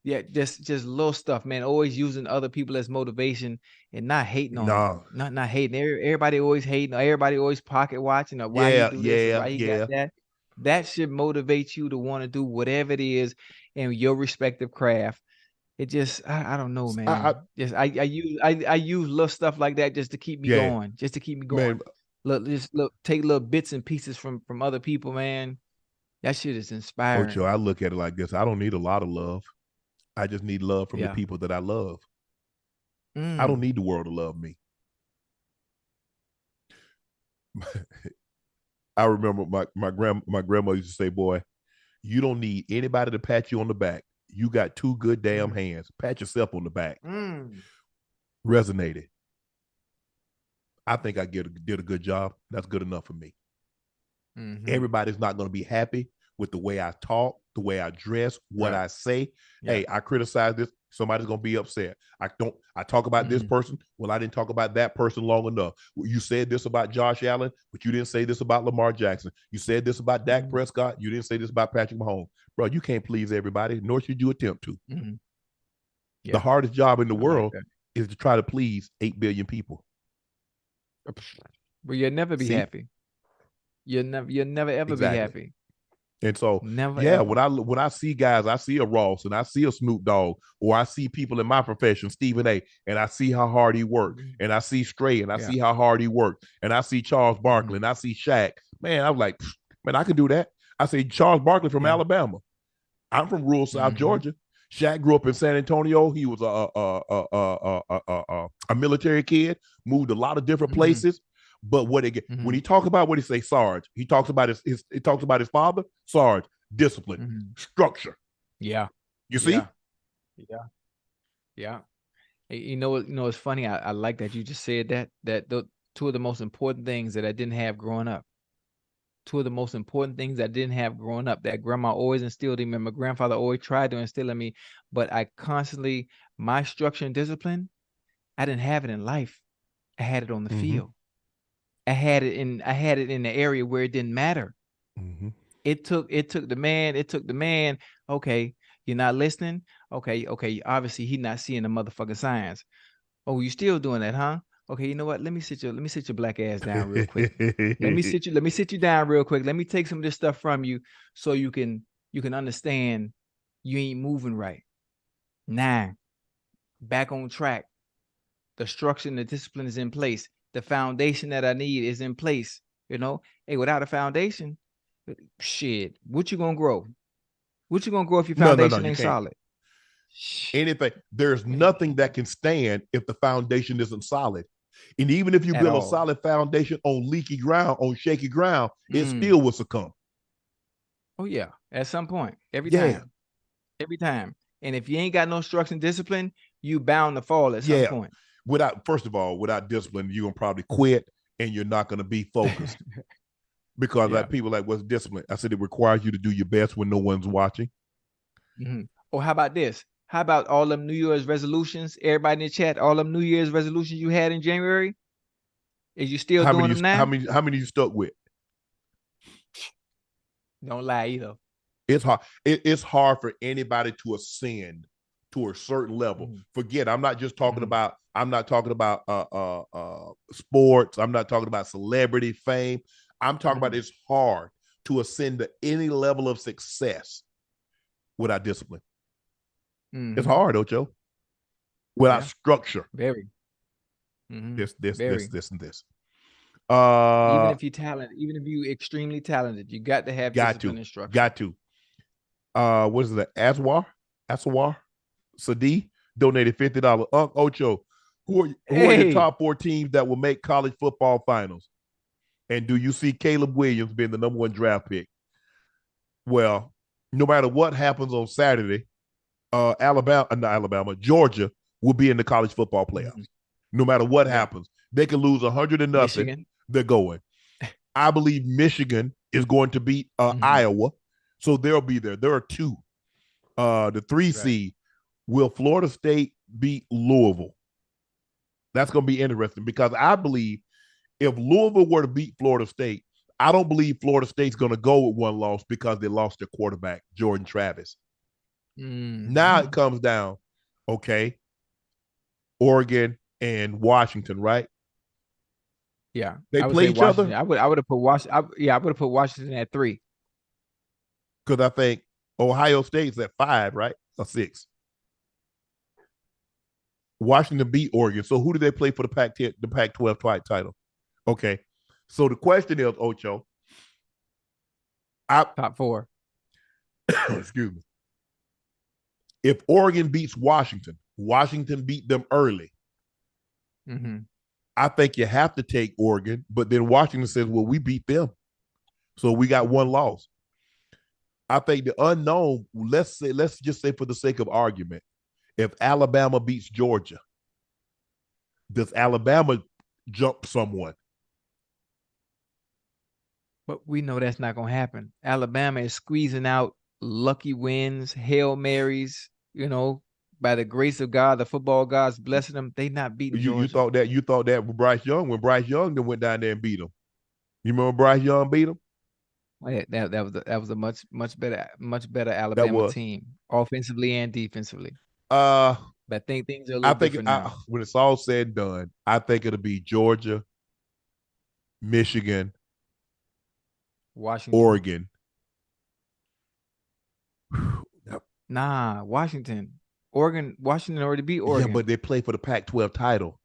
just little stuff, man. Always using other people as motivation and not hating on them. Not hating. Everybody always hating. Everybody always pocket watching. Why you do this? Why you got that? That should motivate you to want to do whatever it is in your respective craft. It just, I don't know, man. I use little stuff like that just to keep me going. Just to keep me going. Man. Take little bits and pieces from other people, man. That shit is inspiring. Ocho, I look at it like this. I don't need a lot of love. I just need love from the people that I love. I don't need the world to love me. I remember my grandma used to say, boy, you don't need anybody to pat you on the back. You got two good damn hands. Pat yourself on the back. Resonated. I think I did a good job. That's good enough for me. Everybody's not going to be happy with the way I talk, the way I dress, what I say. Yeah. Hey, I criticize this. Somebody's going to be upset. I talk about this person. Well, I didn't talk about that person long enough. You said this about Josh Allen, but you didn't say this about Lamar Jackson. You said this about Dak Prescott. You didn't say this about Patrick Mahomes. Bro, you can't please everybody, nor should you attempt to. The hardest job in the world is to try to please 8 billion people. Well, you'll never be happy. You'll never ever be happy. And so, when I see guys, I see a Ross and I see a Snoop Dogg, or I see people in my profession, Stephen A., and I see how hard he worked, and I see Stray, and I see how hard he worked, and I see Charles Barkley, and I see Shaq. Man, I was like, man, I can do that. I say Charles Barkley from Alabama. I'm from rural South Georgia. Shaq grew up in San Antonio. He was a military kid, moved a lot of different places. But when he talks about what he say, Sarge, he talks about his father, Sarge, discipline, structure. Yeah. You see? Yeah. You know, it's funny. I like that you just said that the two of the most important things that I didn't have growing up. Two of the most important things I didn't have growing up that grandma always instilled in me. My grandfather always tried to instill in me, but my structure and discipline, I didn't have it in life. I had it on the field. I had it in the area where it didn't matter. It took the man. Okay, you're not listening. Okay. Obviously, he's not seeing the motherfucking signs. Oh, you still doing that, huh? Okay, you know what? Let me sit your black ass down real quick. Let me sit you down real quick. Let me take some of this stuff from you so you can understand you ain't moving right. Nah, back on track. The structure and the discipline is in place. The foundation that I need is in place. You know, hey, without a foundation, shit, what you gonna grow? What you gonna grow if your foundation ain't solid? Anything. There's nothing that can stand if the foundation isn't solid. And even if you build a solid foundation on leaky ground, on shaky ground, it still will succumb. Oh yeah, at some point, every time. And if you ain't got no structure and discipline, you bound to fall at some point. Without discipline, you're gonna probably quit and you're not gonna be focused. Because people like, what's discipline? I said it requires you to do your best when no one's watching. Or how about this? How about all them New Year's resolutions? Everybody in the chat, all them New Year's resolutions you had in January? Is you still doing them now? How many you stuck with? Don't lie either. It's hard. It's hard for anybody to ascend to a certain level. Forget, I'm not just talking about. I'm not talking about sports. I'm not talking about celebrity fame. I'm talking about it's hard to ascend to any level of success without discipline. It's hard, Ocho. Without structure. Very. This, and this. Even if you're talented, even if you're extremely talented, you got to have discipline and structure. Got to. What is it? Aswar Sadi donated $50. Unc Ocho, who are your top 4 teams that will make college football finals? And do you see Caleb Williams being the number 1 draft pick? Well, no matter what happens on Saturday, Georgia will be in the college football playoffs. No matter what happens, they can lose 100-0. Michigan. They're going. I believe Michigan is going to beat Iowa, so they'll be there. There are 2. The 3 seed. Will Florida State beat Louisville? That's going to be interesting because I believe if Louisville were to beat Florida State, I don't believe Florida State's going to go with 1 loss because they lost their quarterback, Jordan Travis. Now it comes down, okay, Oregon and Washington, right? Yeah, they play each other. I would have put Washington. I would have put Washington at 3 because I think Ohio State's at 5, right, or 6. Washington beat Oregon, so who do they play for the Pac-10, the Pac-12 title? Okay, so the question is, Ocho, top 4. Excuse me. If Oregon beats Washington beat them early. I think you have to take Oregon, but then Washington says, well, we beat them. So we got 1 loss. I think the unknown, let's just say for the sake of argument, if Alabama beats Georgia, does Alabama jump someone? But we know that's not going to happen. Alabama is squeezing out lucky wins, Hail Marys, by the grace of God, the football gods blessing them. They not beating Georgia. You thought that with Bryce Young when Bryce Young then went down there and beat them. You remember Bryce Young beat them? That was a much better Alabama team, offensively and defensively. But I think things are a little different now. When it's all said and done, I think it'll be Georgia, Michigan, Washington, Oregon. Nah, Washington. Washington already beat Oregon. Yeah, but they play for the Pac-12 title.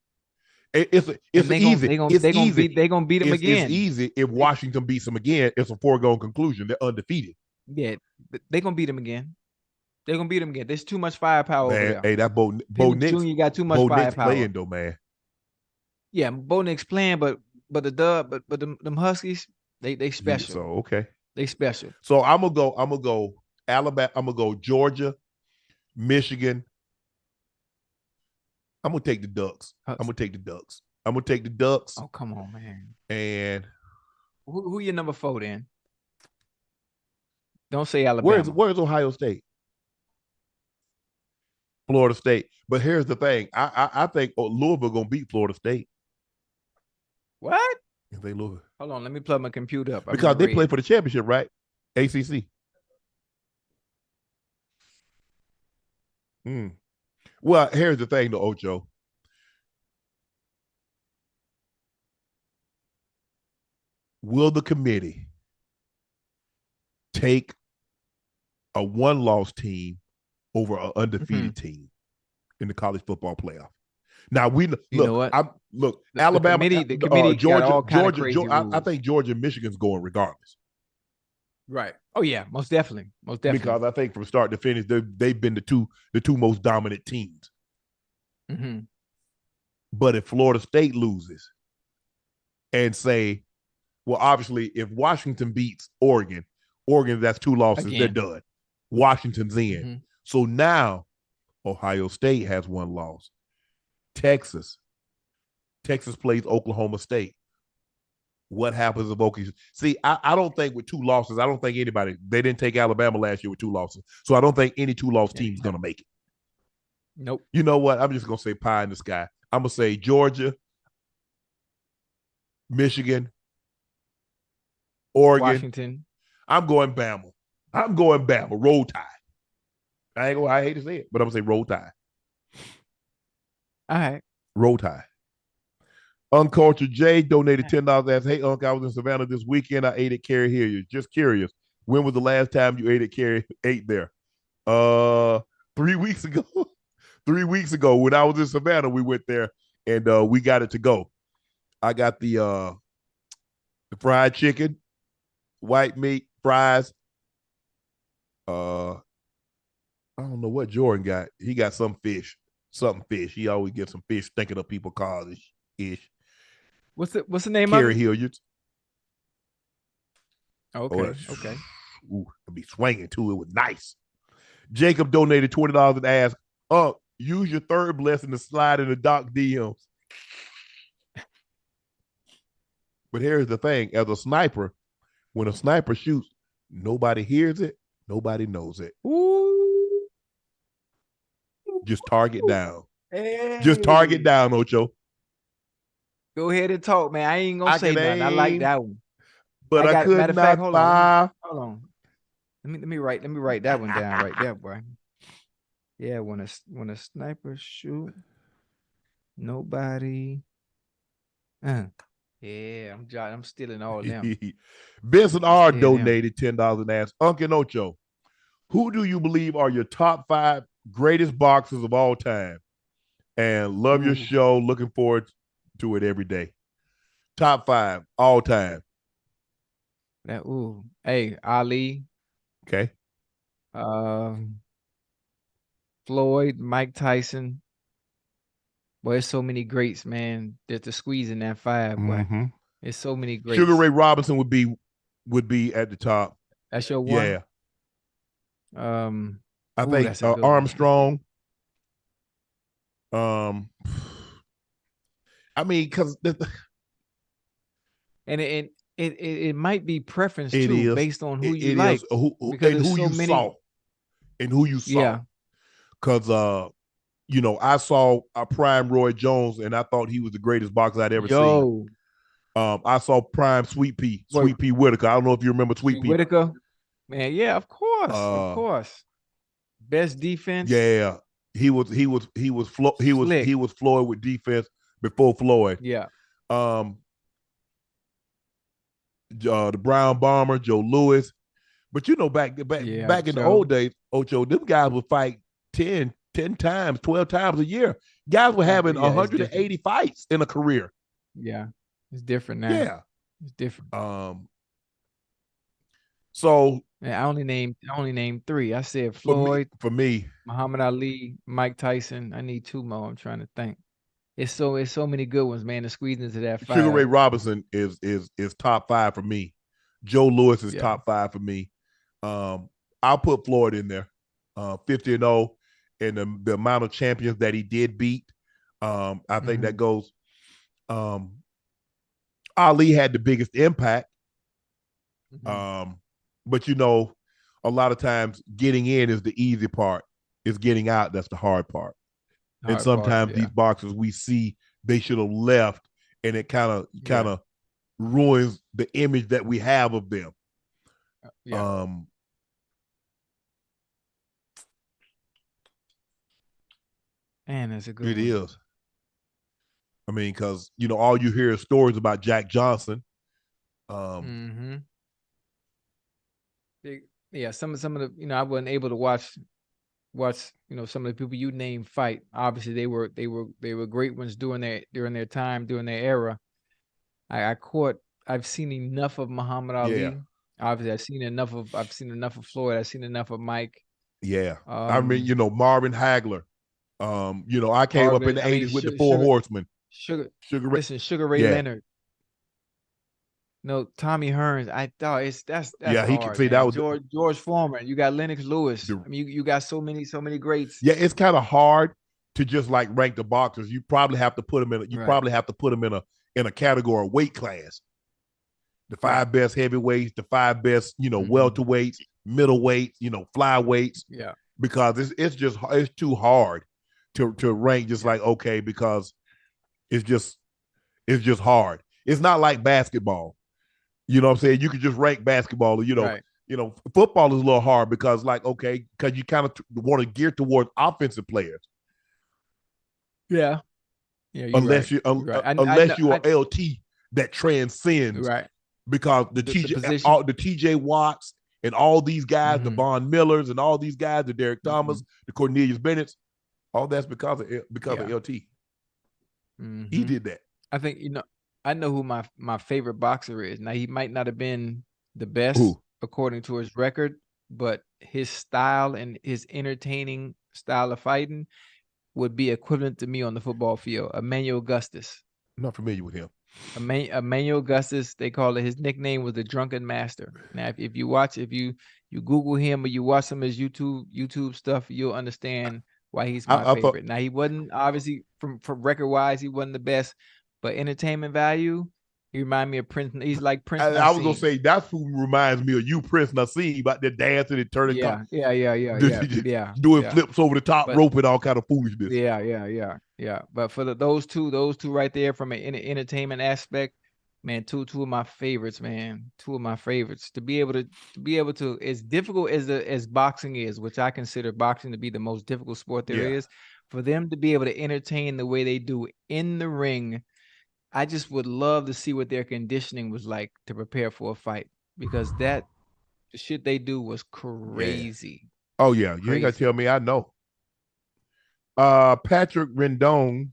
It's easy. They're gonna beat them again. It's easy if Washington beats them again. It's a foregone conclusion. They're undefeated. Yeah, they're gonna beat them again. They're gonna beat them again. There's too much firepower over there. Hey, that Bo Nix Jr. got too much firepower. Playing though, man. Yeah, Bo Nix playing, but them Huskies, they special. So okay. They special. So I'm gonna go Alabama, I'm gonna go Georgia, Michigan. I'm gonna take the Ducks. I'm gonna take the Ducks. I'm gonna take the Ducks. Oh, come on, man. And who your number 4 then? Don't say Alabama. Where's Ohio State? Florida State. But here's the thing. I think Louisville gonna beat Florida State. What? If they Louisville. Hold on, let me plug my computer up. Because they play for the championship, right? ACC. Well, here's the thing, though, Ocho. Will the committee take a one-loss team over an undefeated team in the college football playoff? Now we look. Alabama, the committee Georgia. I think Georgia and Michigan's going regardless. Right. Oh yeah, most definitely. Because I think from start to finish, they've been the two most dominant teams. Mm-hmm. But if Florida State loses, and say, well, obviously, if Washington beats Oregon, that's 2 losses. They're done. Washington's in. Mm-hmm. So now Ohio State has 1 loss. Texas plays Oklahoma State. What happens if Oklahoma? See, I don't think with 2 losses, I don't think they didn't take Alabama last year with 2 losses. So I don't think any 2-loss team is going to make it. Nope. You know what? I'm just going to say pie in the sky. I'm going to say Georgia, Michigan, Oregon. Washington. I'm going Bama. Roll Tide. I hate to say it, but I'm going to say Roll Tide. All right. Roll Tide. Unc Ocho J donated $10. Asked, hey, Unc, I was in Savannah this weekend. I ate at Carrie Hilliard. Just curious. When was the last time you ate at Carrie there? 3 weeks ago. 3 weeks ago when I was in Savannah, we went there and we got it to go. I got the fried chicken, white meat, fries. I don't know what Jordan got. He got something fish. He always gets some fish thinking of people cars ish. What's the name Carrie of it? Hilliard. Okay. Ooh, it'll be swinging too. It was nice. Jacob donated $20 and asked, use your third blessing to slide in the Doc DMs. But here's the thing. As a sniper, when a sniper shoots, nobody hears it. Nobody knows it. Ooh. Just target down. Hey. Just target down, Ocho. Go ahead and talk, man. I ain't gonna say nothing. I like that one. But I could not fire. Hold on. Let me write that one down right there, boy. Yeah, when a sniper shoot, nobody. Yeah, I'm stealing all of them. Vincent R donated $10 and asked, Unc and Ocho, who do you believe are your top 5 greatest boxers of all time? And love your show. Looking forward to it every day. Top 5 all time. Hey, Ali. Okay. Floyd, Mike Tyson. Boy, there's so many greats, man. There's to squeeze in that 5, boy. Mm-hmm. There's so many greats. Sugar Ray Robinson would be at the top. That's your one? Yeah. I think Armstrong. I mean, because it might be preference it too, is. based on who you like, and who you saw, and who you saw. Yeah. Because I saw a prime Roy Jones, and I thought he was the greatest boxer I'd ever seen. I saw prime Sweet Pea Whitaker. I don't know if you remember Sweet Pea Whitaker. Man, yeah, of course. Best defense. Yeah, he was Floyd with defense before Floyd. Yeah. The Brown Bomber, Joe Louis. But back in the old days, Ocho, them guys would fight 10 times, 12 times a year. Guys were having 180 fights in a career. Yeah. It's different now. Yeah. It's different. So I only named 3. I said Floyd for me, Muhammad Ali, Mike Tyson. I need 2 more. I'm trying to think. It's so many good ones, man, to squeeze into that Sugar Ray five. Robinson is top 5 for me. Joe Louis is Yeah. top 5 for me. I'll put Floyd in there, 50-0, and the amount of champions that he did beat. I think that goes. Ali had the biggest impact, but a lot of times getting in is the easy part. It's getting out that's the hard part. And sometimes these boxers we see they should have left, and it kind of ruins the image that we have of them. Man, that's a good It one. is. I mean, because all you hear is stories about Jack Johnson. Yeah, some of the I wasn't able to watch some of the people you named fight. Obviously, they were great ones during their time, during their era. I've seen enough of Muhammad Ali. Yeah. Obviously, I've seen enough of Floyd. I've seen enough of Mike. Yeah. I mean, Marvin Hagler. I came up in the 80s with the Four Horsemen. Sugar Ray Leonard. No, Tommy Hearns. I thought that's hard, he can see that was George Foreman. You got Lennox Lewis. I mean, you got so many greats. Yeah, it's kind of hard to just like rank the boxers. You probably have to put them in in a category weight class. The 5 best heavyweights, the 5 best, welterweights, middleweights, flyweights. Yeah. Because it's too hard to rank like, okay, because it's just hard. It's not like basketball. You know what I'm saying? You could just rank basketball, football is a little hard because because you kind of want to gear towards offensive players. Yeah. Yeah. Unless you are LT that transcends. Right. Because the TJ Watts and all these guys, the Von Millers and all these guys, the Derek Thomas, the Cornelius Bennett's, all that's because of LT. He did that. I think I know who my favorite boxer is. Now he might not have been the best according to his record, but his style and his entertaining style of fighting would be equivalent to me on the football field. Emmanuel Augustus. I'm not familiar with him. Emmanuel Augustus, they call it. His nickname was the Drunken Master. Now, if you Google him or you watch some of his YouTube stuff, you'll understand why he's my favorite. Now, he wasn't obviously from record wise, he wasn't the best, but entertainment value, he reminds me of Prince. He's like Prince. I was gonna say that's who reminds me of you, Prince Nassim, about the dancing and turning. Doing flips over the top rope and all kind of foolishness. Yeah. But for those two right there from an entertainment aspect, man, two of my favorites, man. Two of my favorites. To be able to, as difficult as boxing is, which I consider boxing to be the most difficult sport there is, for them to be able to entertain the way they do in the ring. I just would love to see what their conditioning was like to prepare for a fight, because the shit they do was crazy. Yeah. Oh yeah, you ain't gotta tell me. I know. Patrick Rendon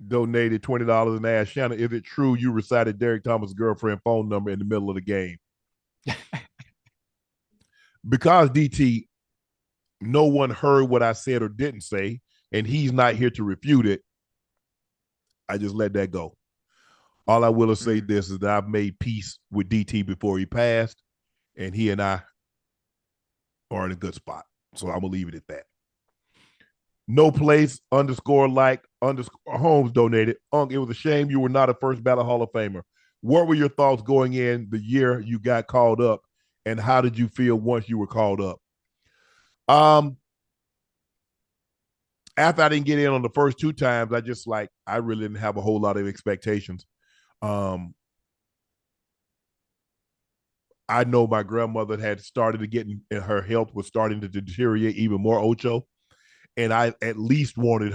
donated $20 and asked Shannon, "Is it true you recited Derek Thomas' girlfriend phone number in the middle of the game?" Because DT, no one heard what I said or didn't say, and he's not here to refute it. I just let that go. All I will say this is that I've made peace with DT before he passed, and he and I are in a good spot. So I'm gonna leave it at that. No place _like_ Holmes donated. Unc, it was a shame you were not a first ballot Hall of Famer. What were your thoughts going in the year you got called up, and how did you feel once you were called up? After I didn't get in on the first 2 times, I really didn't have a whole lot of expectations. I know my grandmother had started to get her health was starting to deteriorate even more, Ocho. And I at least wanted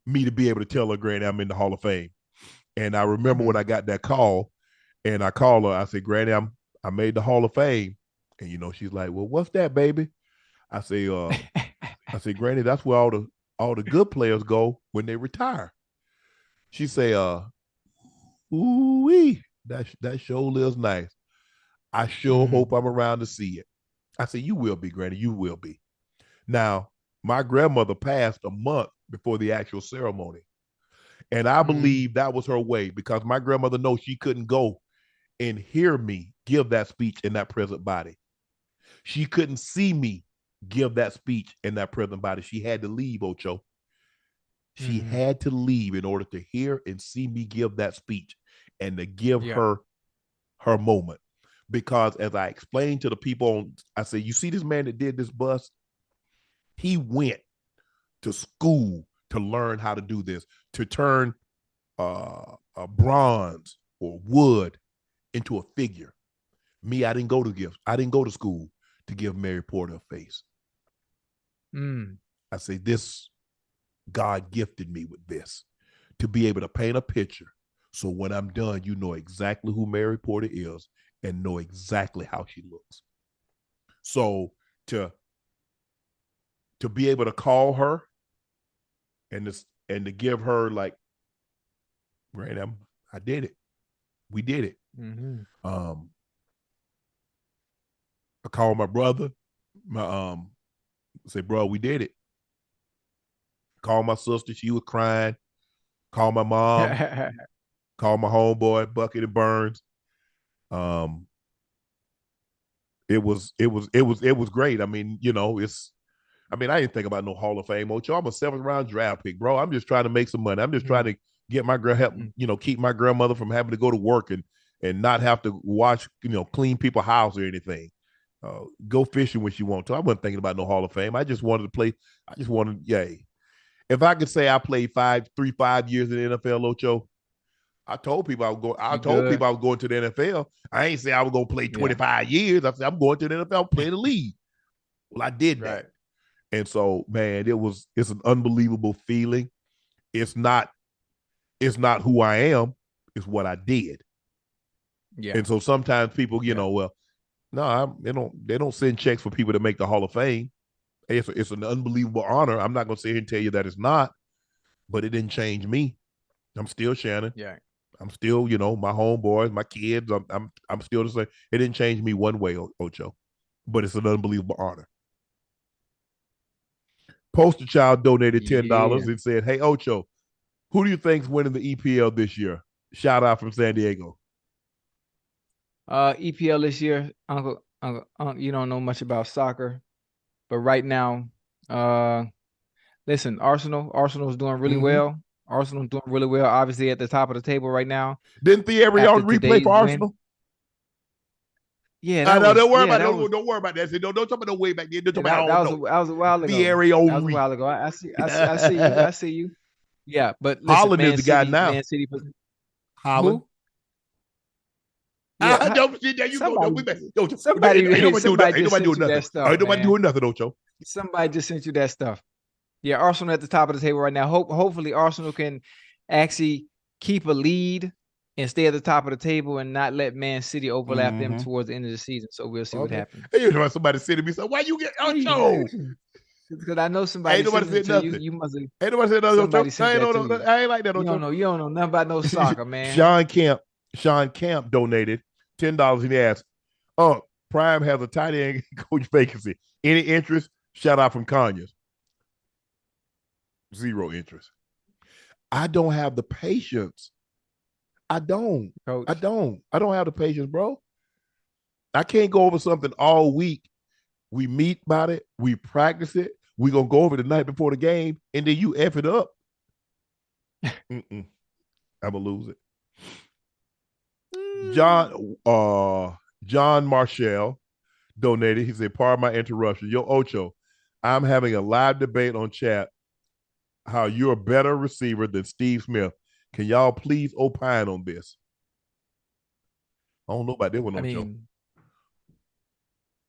me to be able to tell her, Granny, I'm in the Hall of Fame. And I remember when I got that call, and I called her, I said, Granny, I made the Hall of Fame. And she's like, well, what's that, baby? I say, Granny, that's where all the good players go when they retire. She say, ooh-wee, that sure lives nice. I sure hope I'm around to see it. I said, you will be, Granny, you will be. Now, my grandmother passed a month before the actual ceremony. And I believe that was her way, because my grandmother knows she couldn't go and hear me give that speech in that present body. She couldn't see me give that speech in that present body. She had to leave, Ocho. She had to leave in order to hear and see me give that speech and to give her moment. Because as I explained to the people, I said, you see this man that did this bus? He went to school to learn how to do this, to turn a bronze or wood into a figure. Me, I didn't go to gifts. I didn't go to school to give Mary Porter a face. I say, this, God gifted me with this, to be able to paint a picture. So when I'm done, you know exactly who Mary Porter is and know exactly how she looks. So to be able to call her and to give her, like, Grandma, I did it. We did it. I called my brother. Say, bro, we did it. Called my sister. She was crying. Called my mom. Called my homeboy, Bucket and Burns. It was great. I mean, you know, I didn't think about no Hall of Fame, Ocho. I'm a 7th round draft pick, bro. I'm just trying to make some money. I'm just trying to get my help, keep my grandmother from having to go to work and not have to watch, clean people's house or anything. Go fishing when she wants to. I wasn't thinking about no Hall of Fame. I just wanted to play. If I could say I played 5 years in the NFL, Ocho, I told people I would go. I told people I was going to the NFL. I ain't say I was going to play 25 years. I said I'm going to the NFL, play the league. Well, I did that. And so, man, it's an unbelievable feeling. It's not who I am. It's what I did. Yeah. And so sometimes people, well, no, they don't send checks for people to make the Hall of Fame. It's an unbelievable honor. I'm not going to sit here and tell you that it's not, but it didn't change me. I'm still Shannon. Yeah. I'm still, my homeboys, my kids. I'm still the same. It didn't change me one way, Ocho, but it's an unbelievable honor. Poster Child donated $10 and said, "Hey Ocho, who do you think's winning the EPL this year?" Shout out from San Diego. EPL this year, Uncle, you don't know much about soccer, but right now, listen, Arsenal's doing really well. Arsenal's doing really well. Obviously, at the top of the table right now. Didn't Thierry on replay for Arsenal? Yeah, don't worry about that. Don't worry about that. Don't talk about no way back then. That was a while ago. Thierry on. That was a while ago. I see you. I see you. Yeah, but listen, Holland is the guy now. Man City. Holland. Yeah, somebody doing nothing, Ocho. Somebody just sent you that stuff. Yeah, Arsenal at the top of the table right now. Hopefully Arsenal can actually keep a lead and stay at the top of the table and not let Man City overlap them towards the end of the season. So we'll see what happens. Hey, you know somebody said to me, so why you get Ocho? Because I know somebody. Ain't nobody said nothing. You must have. Ain't nobody said nothing. I ain't like that. You don't know nothing about no soccer, man. Sean Camp donated $10 and he asked, Prime has a tight end coach vacancy. Any interest? Shout out from Conyers. 0 interest. I don't have the patience. I don't. Coach. I don't have the patience, bro. I can't go over something all week. We meet about it. We practice it. We're going to go over the night before the game, and then you F it up. I'm going to lose it. John Marshall donated. He said, pardon my interruption. Yo, Ocho, I'm having a live debate on chat how you're a better receiver than Steve Smith. Can y'all please opine on this? I don't know about that one, Ocho.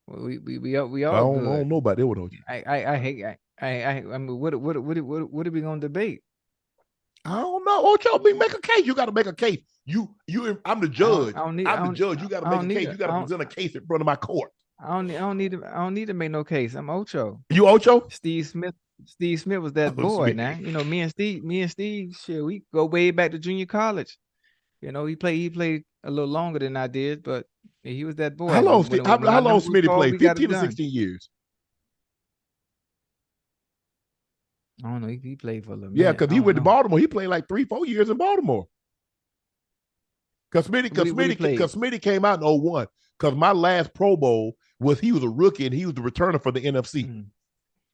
We all I don't know about that one, Ocho. I mean, what are we gonna debate? I don't know, Ocho. Make a case. You got to make a case. I'm the judge. I'm the judge. You got to make a case. You got to present a case in front of my court. I don't need to make no case. I'm Ocho. You Ocho? Steve Smith was that boy. Now me and Steve, shit, we go way back to junior college. He played a little longer than I did, but he was that boy. How long Smitty played? 15 to 16 years. I don't know. He played for a little Yeah, minute. because I he don't went to know. Baltimore. He played like 3-4 years in Baltimore. Because What he played? Smitty came out in 01. Because my last Pro Bowl he was a rookie and he was the returner for the NFC. Mm-hmm.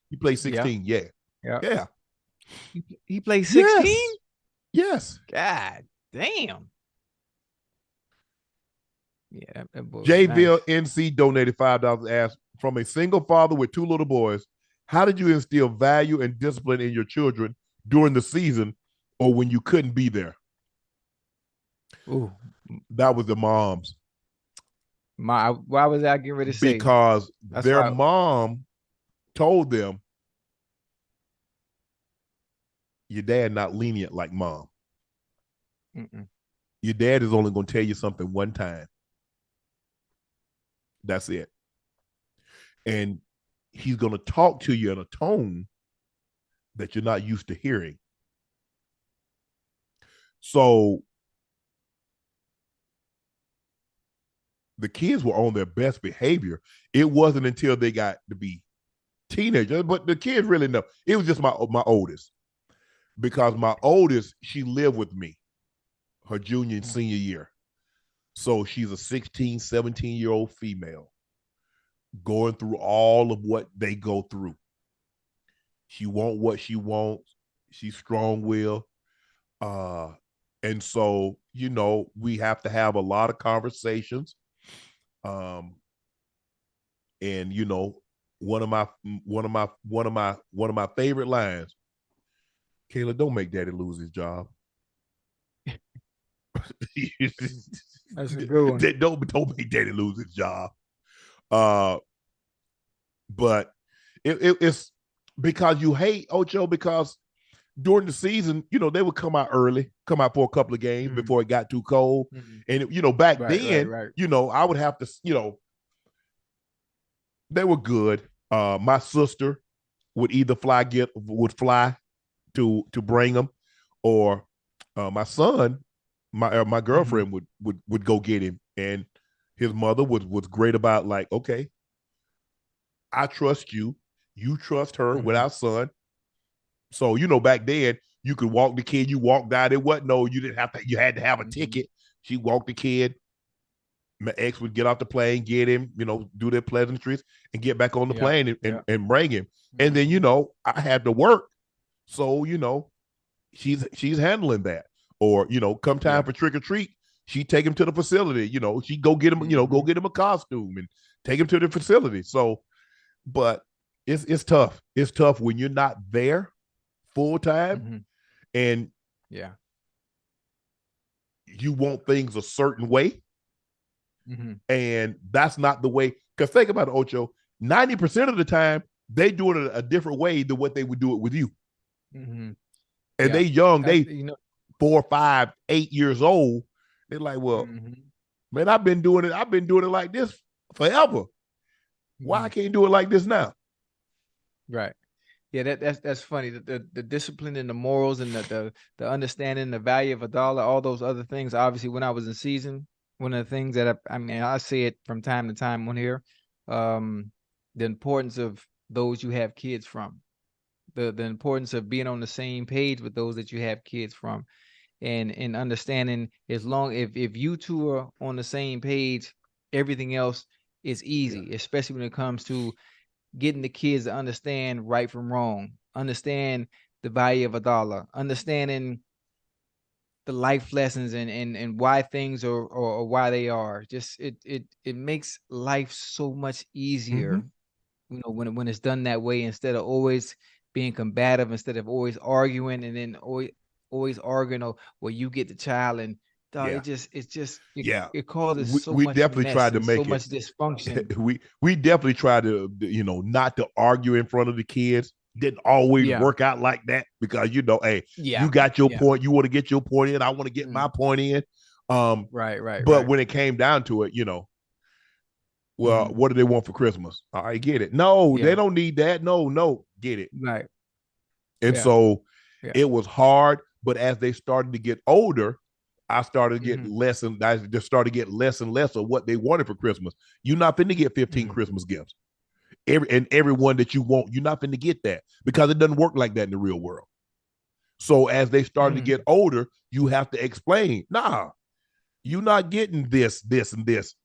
He played Yeah. 16. Yeah. Yeah. Yeah. He played 16? Yes. Yes. God damn. Yeah, that boy was JVille nice. NC donated $5. Asked, from a single father with 2 little boys, how did you instill value and discipline in your children during the season or when you couldn't be there? Ooh. That was the moms. Why was I getting ready to say? Because their mom told them, your dad not lenient like mom. Mm-mm. Your dad is only going to tell you something one time. That's it. And he's going to talk to you in a tone that you're not used to hearing. So the kids were on their best behavior. It wasn't until they got to be teenagers, but the kids really know. It was just my oldest. Because my oldest, she lived with me her junior and senior year. So she's a 16, 17-year-old female going through all of what they go through. She wants what she wants. She's strong-willed. And so, we have to have a lot of conversations. And one of my favorite lines, Kayla, don't make daddy lose his job. That's a good one. Don't make daddy lose his job. But it's because you hate Ocho, because during the season, they would come out for a couple of games before it got too cold. And back then, I would have to, they were good. My sister would either fly to bring them, or my son, my girlfriend would go get him, and his mother was great about, like, okay, I trust you, you trust her with our son. So back then you could walk the kid, you walked out. It wasn't you had to have a ticket. She walked the kid. My ex would get off the plane, get him, do their pleasantries, and get back on the plane and bring him. And then I had to work, so she's handling that. Or come time for trick or treat, she take him to the facility. She go get him, go get him a costume and take him to the facility. So, but it's tough. It's tough when you're not there full time, and you want things a certain way, and that's not the way. Because think about it, Ocho. 90% of the time, they do it a different way than what they would do it with you. And they young, they 4, 5, 8 years old. They're like, well, man, I've been doing it like this forever. Why I can't do it like this now? Right. Yeah, that's funny. The discipline and the morals and the understanding, the value of a dollar, all those other things. Obviously, when I was in season, one of the things that I say it from time to time on here, the importance of those you have kids from, the importance of being on the same page with those that you have kids from, and understanding, as long if you two are on the same page, everything else is easy, especially when it comes to getting the kids to understand right from wrong, understand the value of a dollar, understanding the life lessons and why things are or why they are. Just it makes life so much easier, when it's done that way, instead of always being combative, instead of always arguing, and then always arguing, well, you get the child, and it causes so much mess and so much dysfunction. We definitely try to, not to argue in front of the kids. Didn't always work out like that, because hey, you got your point, you want to get your point in, I want to get my point in. Right. But when it came down to it, well, what do they want for Christmas? I get it. No, they don't need that. No, get it. Right. And so it was hard, but as they started to get older, I started getting less, and I just started getting less and less of what they wanted for Christmas. You're not finna get 15 Christmas gifts. everyone that you want. You're not going to get that because it doesn't work like that in the real world. So as they started to get older, you have to explain, nah, you're not getting this, this, and this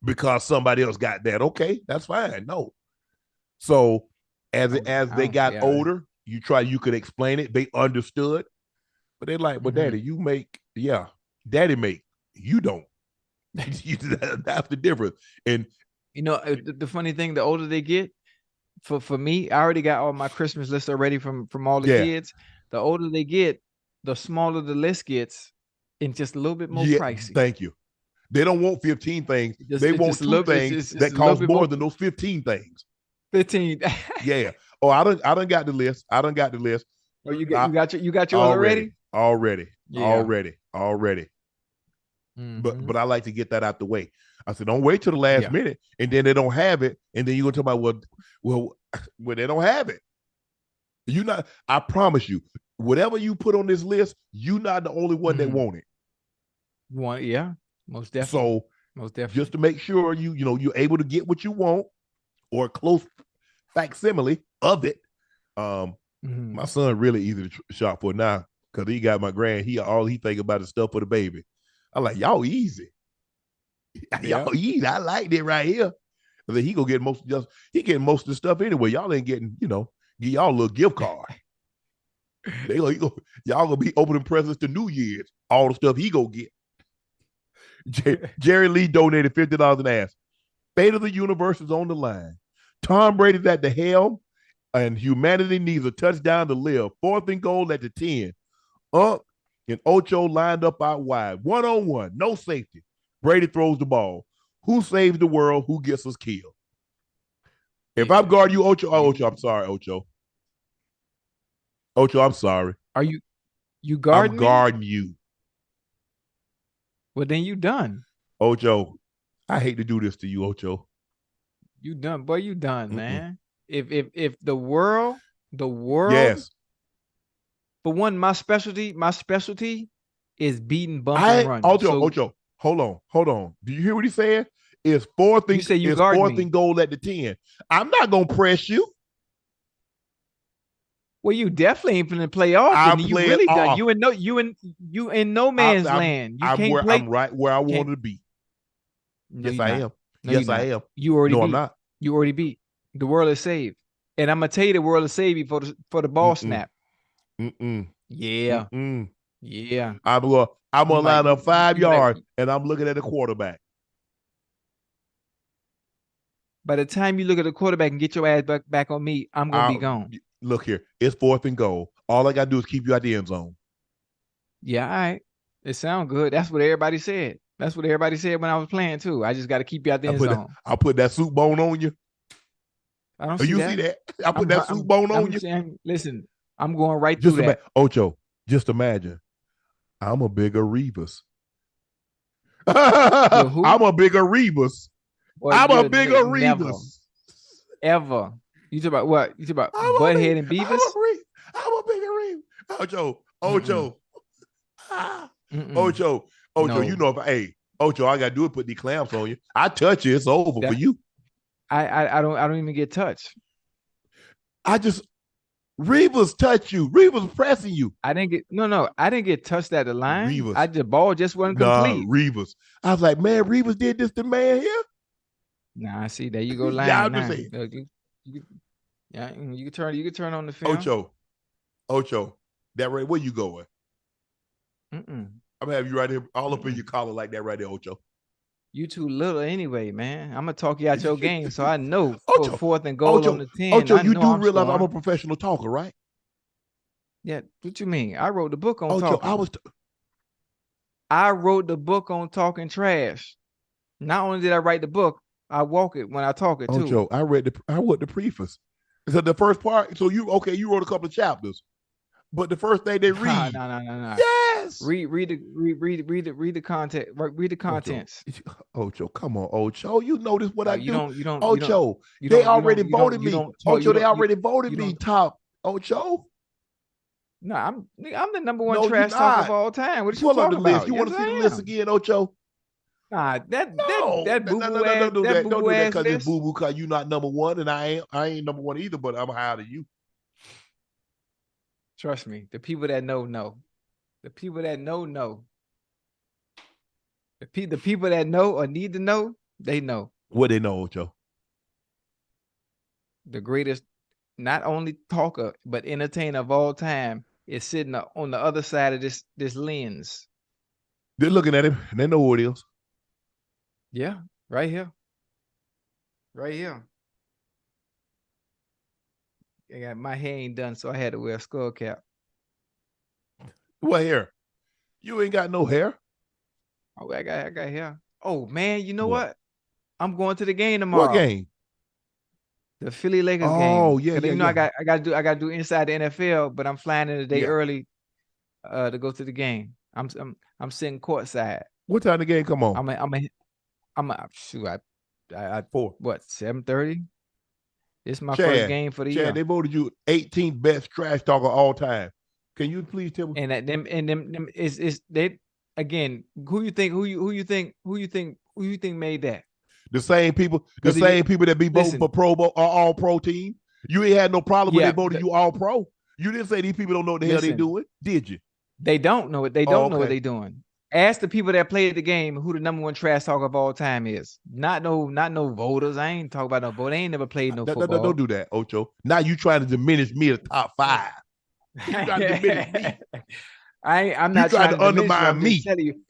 because somebody else got that. Okay, that's fine. No. So as they got older, you could explain it. They understood. But they're like, well, Daddy, you make, Daddy make, you don't. That's the difference. And the funny thing, the older they get, for me, I already got all my Christmas lists already from all the kids. The older they get, the smaller the list gets, and just a little bit more pricey. Thank you. They don't want 15 things. They want 2 things that cost more than those 15 things. 15. Yeah. Oh, I done got the list. Oh, you got yours already? Already. Mm-hmm. But I like to get that out the way. I said, don't wait till the last minute, and then they don't have it, and then you're gonna talk about well, they don't have it. I promise you, whatever you put on this list, you're not the only one that want it. Most definitely. So most definitely, just to make sure you're able to get what you want or a close facsimile of it. My son really easy to shop for now because he got my grand. All he think about is stuff for the baby. I'm like, y'all easy. Y'all easy. I like it right here. And then he getting most of the stuff anyway. Y'all ain't getting, give y'all a little gift card. Y'all gonna be opening presents to New Year's. All the stuff he go get. Jerry Lee donated $50 and asked, fate of the universe is on the line. Tom Brady's at the helm, and humanity needs a touchdown to live. 4th and goal at the 10. Unc and Ocho lined up out wide. 1-on-1, no safety. Brady throws the ball. Who saves the world? Who gets us killed? If I'm guarding you, Ocho, I'm sorry, Ocho. Ocho, I'm sorry. Are you guarding I'm guarding you. Well, then you done. Ocho, I hate to do this to you, Ocho. You done, boy. You done, man. If the world. Yes. But one, my specialty is beating bump and run. Ocho, hold on. Do you hear what he said? It's 4th and goal at the 10. I'm not gonna press you. Well, you definitely ain't finna play off. You really done. You in no man's land. You can't play. I'm right where I wanted to be. No, yes, I am. No, yes, I am. You already beat. I'm not. You already beat. The world is saved. And I'm gonna tell you, the world is saved for the ball snap. Yeah. Yeah. I'm gonna line up 5 yards, and I'm looking at the quarterback. By the time you look at the quarterback and get your ass back on me, I'm gonna be gone. Look here, it's 4th and goal. All I gotta do is keep you out the end zone. Yeah, all right. It sounds good. That's what everybody said. That's what everybody said when I was playing too. I just got to keep you out the end zone. I'll put that soup bone on you. I don't see that. See that? I put that soup bone on you. Listen, I'm going right through that. Ocho, just imagine. I'm a bigger Revis. I'm a bigger Revis. I'm a bigger Revis. Ever. You talk about what? You talk about Butthead and Beavis? I'm a bigger Revis. Ocho. Ocho, no. Ocho, I gotta do it. Put these clamps on you. I touch you, it's over for you. I don't even get touched. Revis touch you. Revis pressing you. I didn't get touched at the line. Revis. The ball just wasn't complete. Revis. I was like, man, Revis did this to man here. Nah, I see. There you go, line. You can turn on the film. Ocho, that right? Where you going? I'm gonna have you right here, all up in your collar like that, right there, Ocho. You too little anyway, man. I'm gonna talk you out your game, so I know. Ocho, 4th and goal on the 10. Ocho, you do realize I'm a professional talker, right? Yeah. What you mean? I wrote the book on talking. I wrote the book on talking trash. Not only did I write the book, I walk it when I talk it too. Ocho, I wrote the preface. So the first part. So you wrote a couple of chapters. But the first thing they read, no. Yes, read the content. Read the contents. Ocho, come on, Ocho. You notice what I do. You don't. Ocho, they already voted me. Ocho, they already voted me top. Ocho. No, I'm the number one trash talker of all time. What are you talking about? You want to see the list again, Ocho? Nah, No, that no, boo no, no, boo no, ass don't do that that. boo Don't boo do that ass because it's list. boo boo. Because you not number one, and I ain't number one either. But I'm higher than you. Trust me, the people that know. The people that know. The people that know or need to know, they know. What they know, Ocho? The greatest, not only talker but entertainer of all time, is sitting on the other side of this lens. They're looking at him, and they know who it is. Yeah, right here, right here. My hair ain't done, so I had to wear a skull cap. What hair? You ain't got no hair. Oh, I got hair. Oh man, you know What? what? I'm going to the game What tomorrow. game? The Philly Lakers Oh game. yeah, Cause yeah, you know yeah. I got to do inside the NFL, but I'm flying in a day Yeah. early to go to the game. I'm sitting courtside. What time the game come on? I'm a shoot. I 4. what 7:30? This is my first Chad, game for the Chad, year. they voted you 18th best trash talker all time. Can you please tell me? And that them is they again. Who you think made that? The same people Because that be voting listen, for Pro Bowl or All Pro team. You ain't had no problem when they yeah, voted you All Pro. You didn't say these people don't know what the hell they listen. doing, did you? They don't know it. They Oh, don't know what okay. they're doing. Ask the people that played the game who the number one trash talker of all time is. Not no voters. I ain't talking about no vote. They ain't never played no football. Don't do that, Ocho. Now you trying to diminish me at the top 5. You trying to diminish me. I'm not trying to undermine me. I'm just telling you.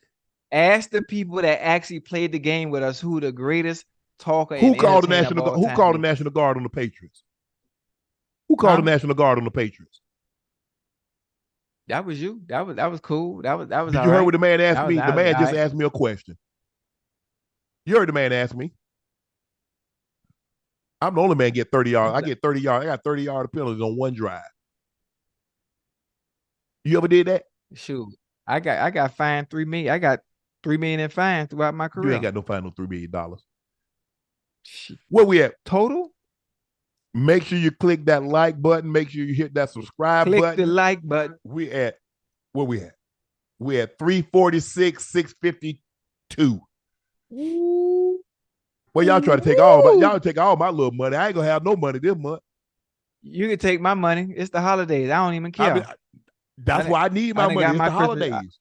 Ask the people that actually played the game with us who the greatest talker and entertainer of all time. Who called the National Guard on the Patriots? Who called the National Guard on the Patriots? That was you. That was cool. That was Did you hear what the man asked me? The man just asked me a question. You heard the man ask me. I'm the only man get 30 yards. I get 30 yards. I got 30-yard penalties on one drive. You ever did that? Shoot. I got fined $3 million. I got $3 million in fines throughout my career. You ain't got no fine no $3 million. Where we at? Total? Make sure you click that like button. Make sure you hit that subscribe button. Click the like button. We at where we at? We at 346, 652. Ooh. Well, y'all try to take all my little money. I ain't gonna have no money this month. You can take my money. It's the holidays. I don't even care. That's why I need my money. It's the holidays.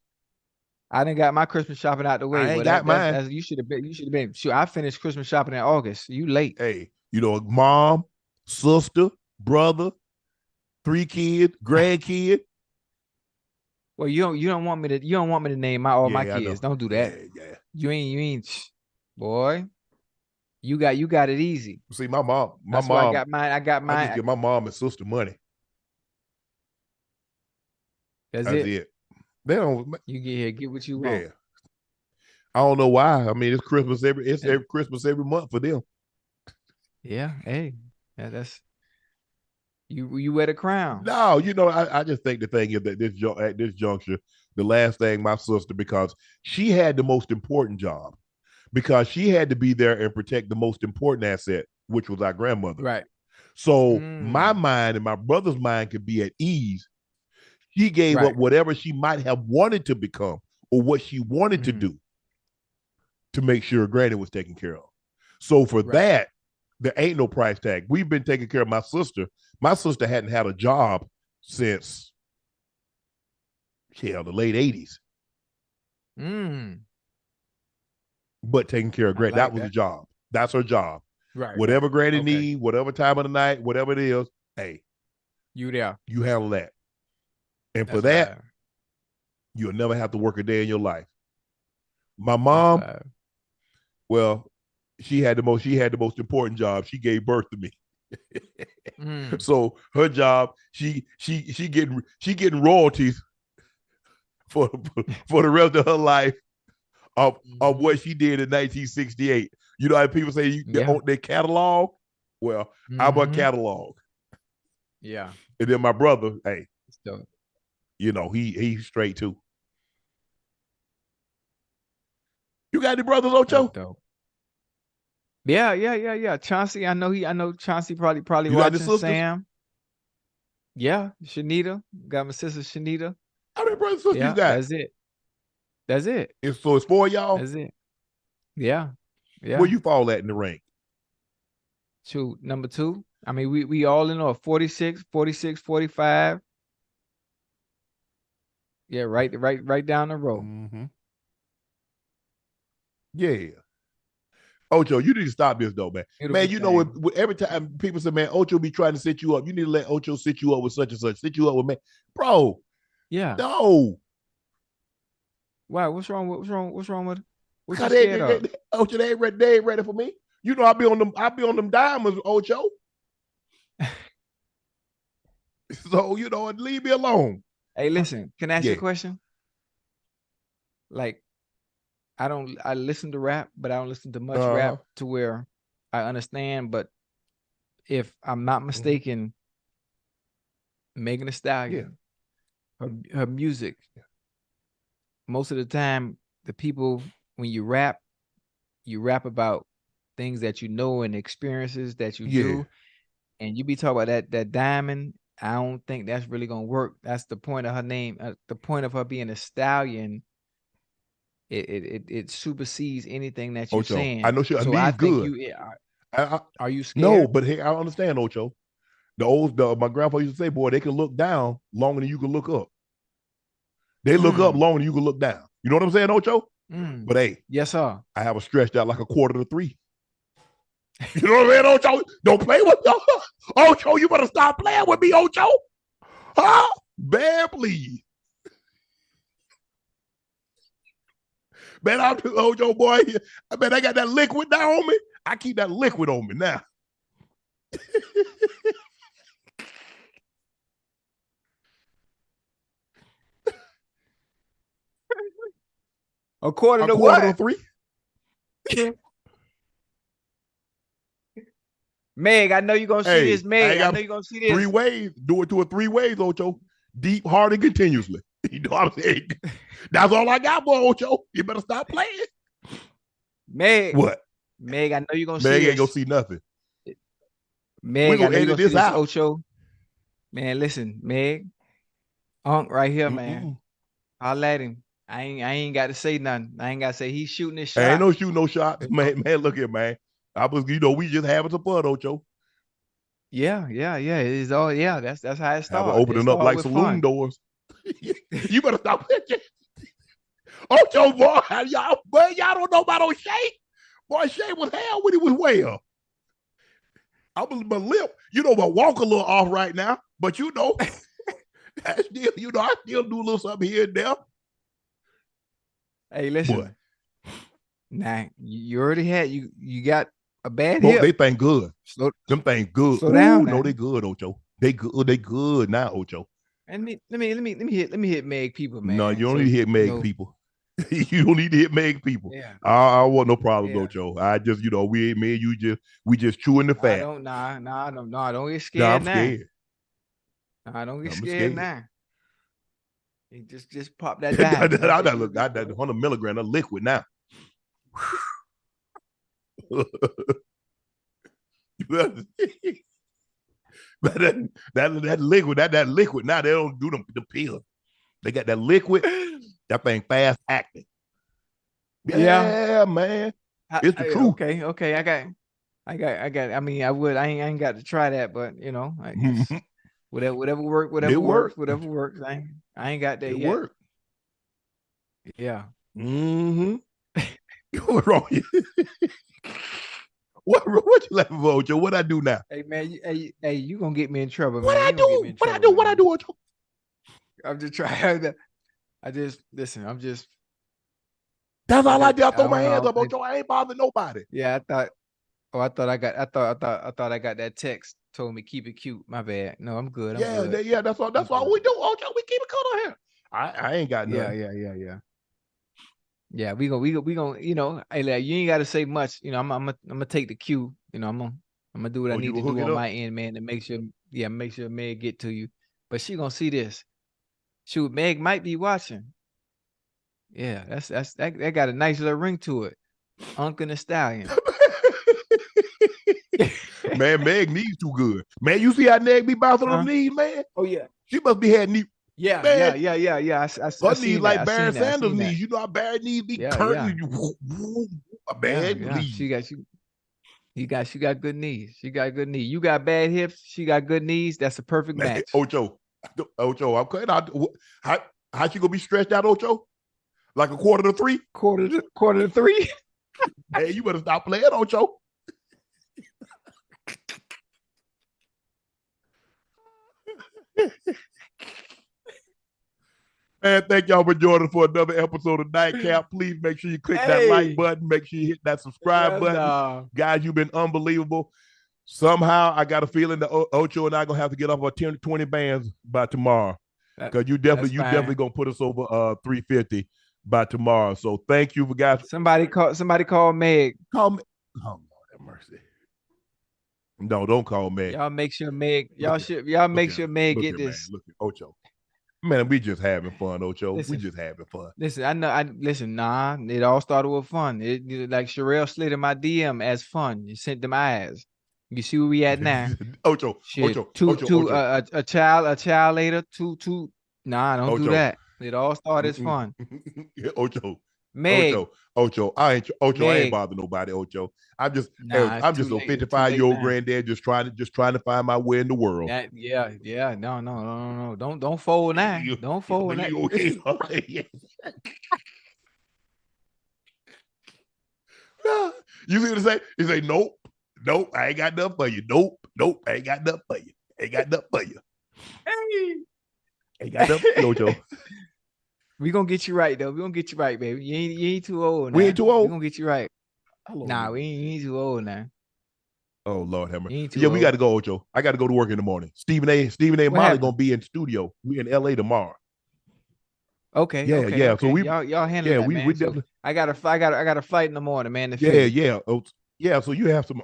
I done got my Christmas shopping out the way. I ain't got mine. You should have been. Sure, I finished Christmas shopping in August. You late. Hey, mom, sister, brother, 3 kids, grandkid. Well, you don't want me to name all my kids. Don't do that. Yeah. You ain't boy. You got it easy. See, my mom. I got mine. I just give my mom and sister money. That's it. They don't. You get here, get what you want. Yeah. I don't know why. I mean, it's Christmas every Christmas every month for them. Yeah. Hey, that's you wear the crown. No, I just think the thing is that at this juncture, the last thing my sister, because she had the most important job, because she had to be there and protect the most important asset, which was our grandmother. Right. So my mind and my brother's mind could be at ease. She gave up whatever she might have wanted to become or what she wanted to do to make sure Granny was taken care of. So for that, there ain't no price tag. We've been taking care of my sister. My sister hadn't had a job since the late 80s. But taking care of Granny, that was a job. That's her job. Right. Whatever Granny need, whatever time of the night, whatever it is, hey, you there. You handle that. And for that, you'll never have to work a day in your life. My mom, well, she had the most important job. She gave birth to me. So her job, she getting royalties for the rest of her life of what she did in 1968. You know how people say they own their catalog? Well, I'm a catalog. Yeah. And then my brother, hey, he's straight too. You got any brothers, Ocho? Yeah. Chauncey, I know Chauncey probably you watching Sam. Yeah, Shanita. Got my sister Shanita. How many brothers and sisters you got? That's it. So it's 4 of y'all? That's it. Yeah. Yeah. Where you fall at in the rank? Number 2. I mean, we all in on 46, 45. Yeah, right down the road. Mm-hmm. Yeah. Ocho, you need to stop this though, man. Beautiful Man, you know, thing. every time people say, man, Ocho be trying to set you up, you need to let Ocho set you up with such and such, set you up with man. Bro, Yeah. no. Why? What's wrong with it? What you Because scared of? Ocho, they ain't ready for me. You know, I be on them diamonds, Ocho. So, you know, leave me alone. Hey, listen, can I ask you Yeah. a question? Like, I listen to rap, but I don't listen to much rap to where I understand. But if I'm not mistaken, Megan Thee Stallion, her music, most of the time, the people, when you rap about things that you know and experiences that you do, and you be talking about that diamond. I don't think that's really gonna work. That's the point of her name. The point of her being a stallion. It supersedes anything that you're Ocho, saying. I know she. So I think good. Are you scared? No, but hey, I understand, Ocho. My grandpa used to say, boy, they can look down longer than you can look up. They look up longer than you can look down. You know what I'm saying, Ocho? But hey, yes, sir. I have a stretched out like a 2:45. You know what I'm saying, Ocho? Don't play with me. Ocho, you better stop playing with me, Ocho. Huh? Man, please. Man, I'm Ocho, boy. I bet I got that liquid now on me. I keep that liquid on me now. A quarter to 3. Meg, I know you're gonna see this. Meg, I know you're gonna see this. 3 ways. Do it to it 3 ways, Ocho. Deep, hard, and continuously. You know what I'm saying? That's all I got, boy, Ocho. You better stop playing. Meg. What? Meg, I know you're gonna see Meg this. ain't gonna see nothing. Meg, I know you're gonna see this, Ocho. Man, listen, Meg. Unc right here, man. I'll let him. I ain't got to say nothing. I ain't got to say he's shooting his shot. Ain't no shooting no shot. Man, look here, man. We just having some fun, Ocho. Yeah. It's all that's how it starts. Opening up like saloon doors. You better stop pitching. Ocho, boy, y'all don't know about O'Shea. Boy, Shea was hell when he was well. I was my lip, my walk a little off right now, but I still do a little something here and there. Hey, listen. Boy. Nah, you already had you got a bad hip. They think good. Them things good. Slow down. No, they good, Ocho. They good now, Ocho. And let me hit Meg people, man. No, you don't need to hit Meg people. You don't need to hit Meg people. Yeah. I don't want no problem, Ocho. I just, me and you we just chewing the fat. Don't get scared now. I'm scared. Nah, don't get scared now. Just pop that down. I 100 milligram of liquid now. that liquid now, they don't do the pill. They got that liquid. That thing fast acting. Yeah, man. It's the truth. Okay. I got. I mean, I ain't got to try that, but I guess whatever works. I ain't got that yet. Work. Yeah. Mm-hmm. What's wrong? What you laughing for, Ocho? What I do now? Hey man, you gonna get me in trouble, man. What I do, Ocho? I'm just trying. Listen. I'm just. That's all I did. I throw my hands up, Ocho. I ain't bothering nobody. Yeah, I thought I got that text told me keep it cute. My bad. No, I'm good. I'm good. Yeah. That's all we do, Ocho. We keep it cool on here. I ain't got nothing. Yeah. Yeah, we gonna, hey, like, you ain't got to say much. I'm gonna take the cue. I'm gonna do what I need to do on my end, man, to make sure Meg get to you. But she gonna see this. Shoot, Meg might be watching. Yeah, that got a nice little ring to it. Unc and the Stallion. Man, Meg knees too good. Man, you see how Meg be bouncing on the knees, man? Oh yeah. She must be had knee. Yeah. Her knees like Barry Sanders' knees. You know how Barry knees be curtain. A bad lead. She got good knees. She got good knees. You got bad hips. She got good knees. That's a perfect match. Ocho, I'm cutting out. How she gonna be stretched out, Ocho? Like a quarter to three? Quarter to three. Hey, you better stop playing, Ocho. Man, thank y'all for joining for another episode of Nightcap. Please make sure you click that like button. Make sure you hit that subscribe button. Guys, you've been unbelievable. Somehow, I got a feeling that Ocho and I going to have to get off our 10 to 20 bands by tomorrow. Because you definitely going to put us over 350 by tomorrow. So thank you for guys. Somebody call Meg. Call me. Oh, Lord have mercy. No, don't call Meg. Y'all make sure Meg. Make sure Meg get this. Man, look at Ocho. Man, we just having fun, Ocho. We just having fun. Listen, I know. Nah. It all started with fun. It like Sherelle slid in my DM as fun. You sent them eyes. You see where we at now? Ocho. A child later. Two. Nah, don't do that. It all started as fun. Ocho. Meg. Ocho. I ain't bothering nobody, Ocho. I'm just a 55-year-old granddad just trying to find my way in the world. Yeah. No. Don't fold now. Don't fold now. Okay. You see what I say? He say, nope, I ain't got nothing for you. Nope, I ain't got nothing for you. Ain't got nothing for you. Ain't got nothing for you, Ocho. We gonna get you right though. We gonna get you right, baby. You ain't too old now. We ain't too old. We gonna get you right. Nah, we ain't too old now. Oh Lord, have mercy. Yeah, we got to go, Ocho. I got to go to work in the morning. Stephen A. and Molly gonna be in studio. We in LA tomorrow. Okay. Yeah. So y'all handle that, man. We definitely. I got a flight in the morning, man. Yeah. So you have some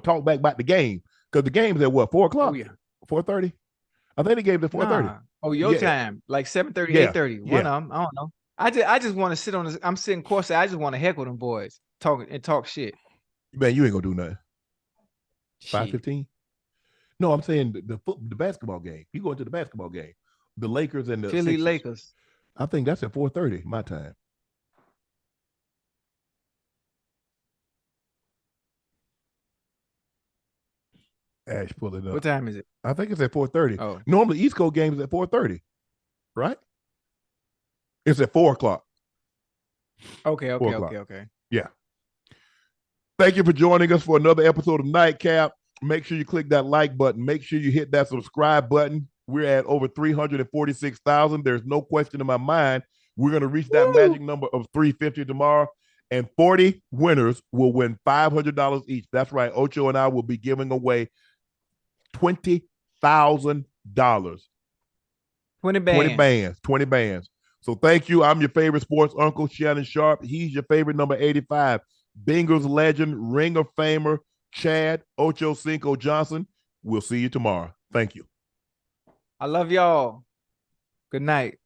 talk back about the game because the game's at what 4:00? Oh, yeah. 4:30. I think the game's at 4:30. Nah. Oh, your time, like 7:30, 8:30. One of them. I don't know. I just want to sit on this. I'm sitting courtside. I just want to heckle them boys, talk shit. Man, you ain't gonna do nothing. 5:15. No, I'm saying the basketball game. You going to the basketball game? The Lakers and the Philly Sixers. Lakers. I think that's at 4:30 my time. Ash pulling up. What time is it? I think it's at 4:30. Oh. Normally East Coast games at 4:30, right? It's at 4:00. Okay. Yeah. Thank you for joining us for another episode of Nightcap. Make sure you click that like button. Make sure you hit that subscribe button. We're at over 346,000. There's no question in my mind. We're going to reach that magic number of 350 tomorrow, and 40 winners will win $500 each. That's right. Ocho and I will be giving away $20,000. 20 bands. So thank you. I'm your favorite sports uncle, Shannon Sharpe. He's your favorite number 85. Bengals legend, Ring of Famer, Chad Ochocinco Johnson. We'll see you tomorrow. Thank you. I love y'all. Good night.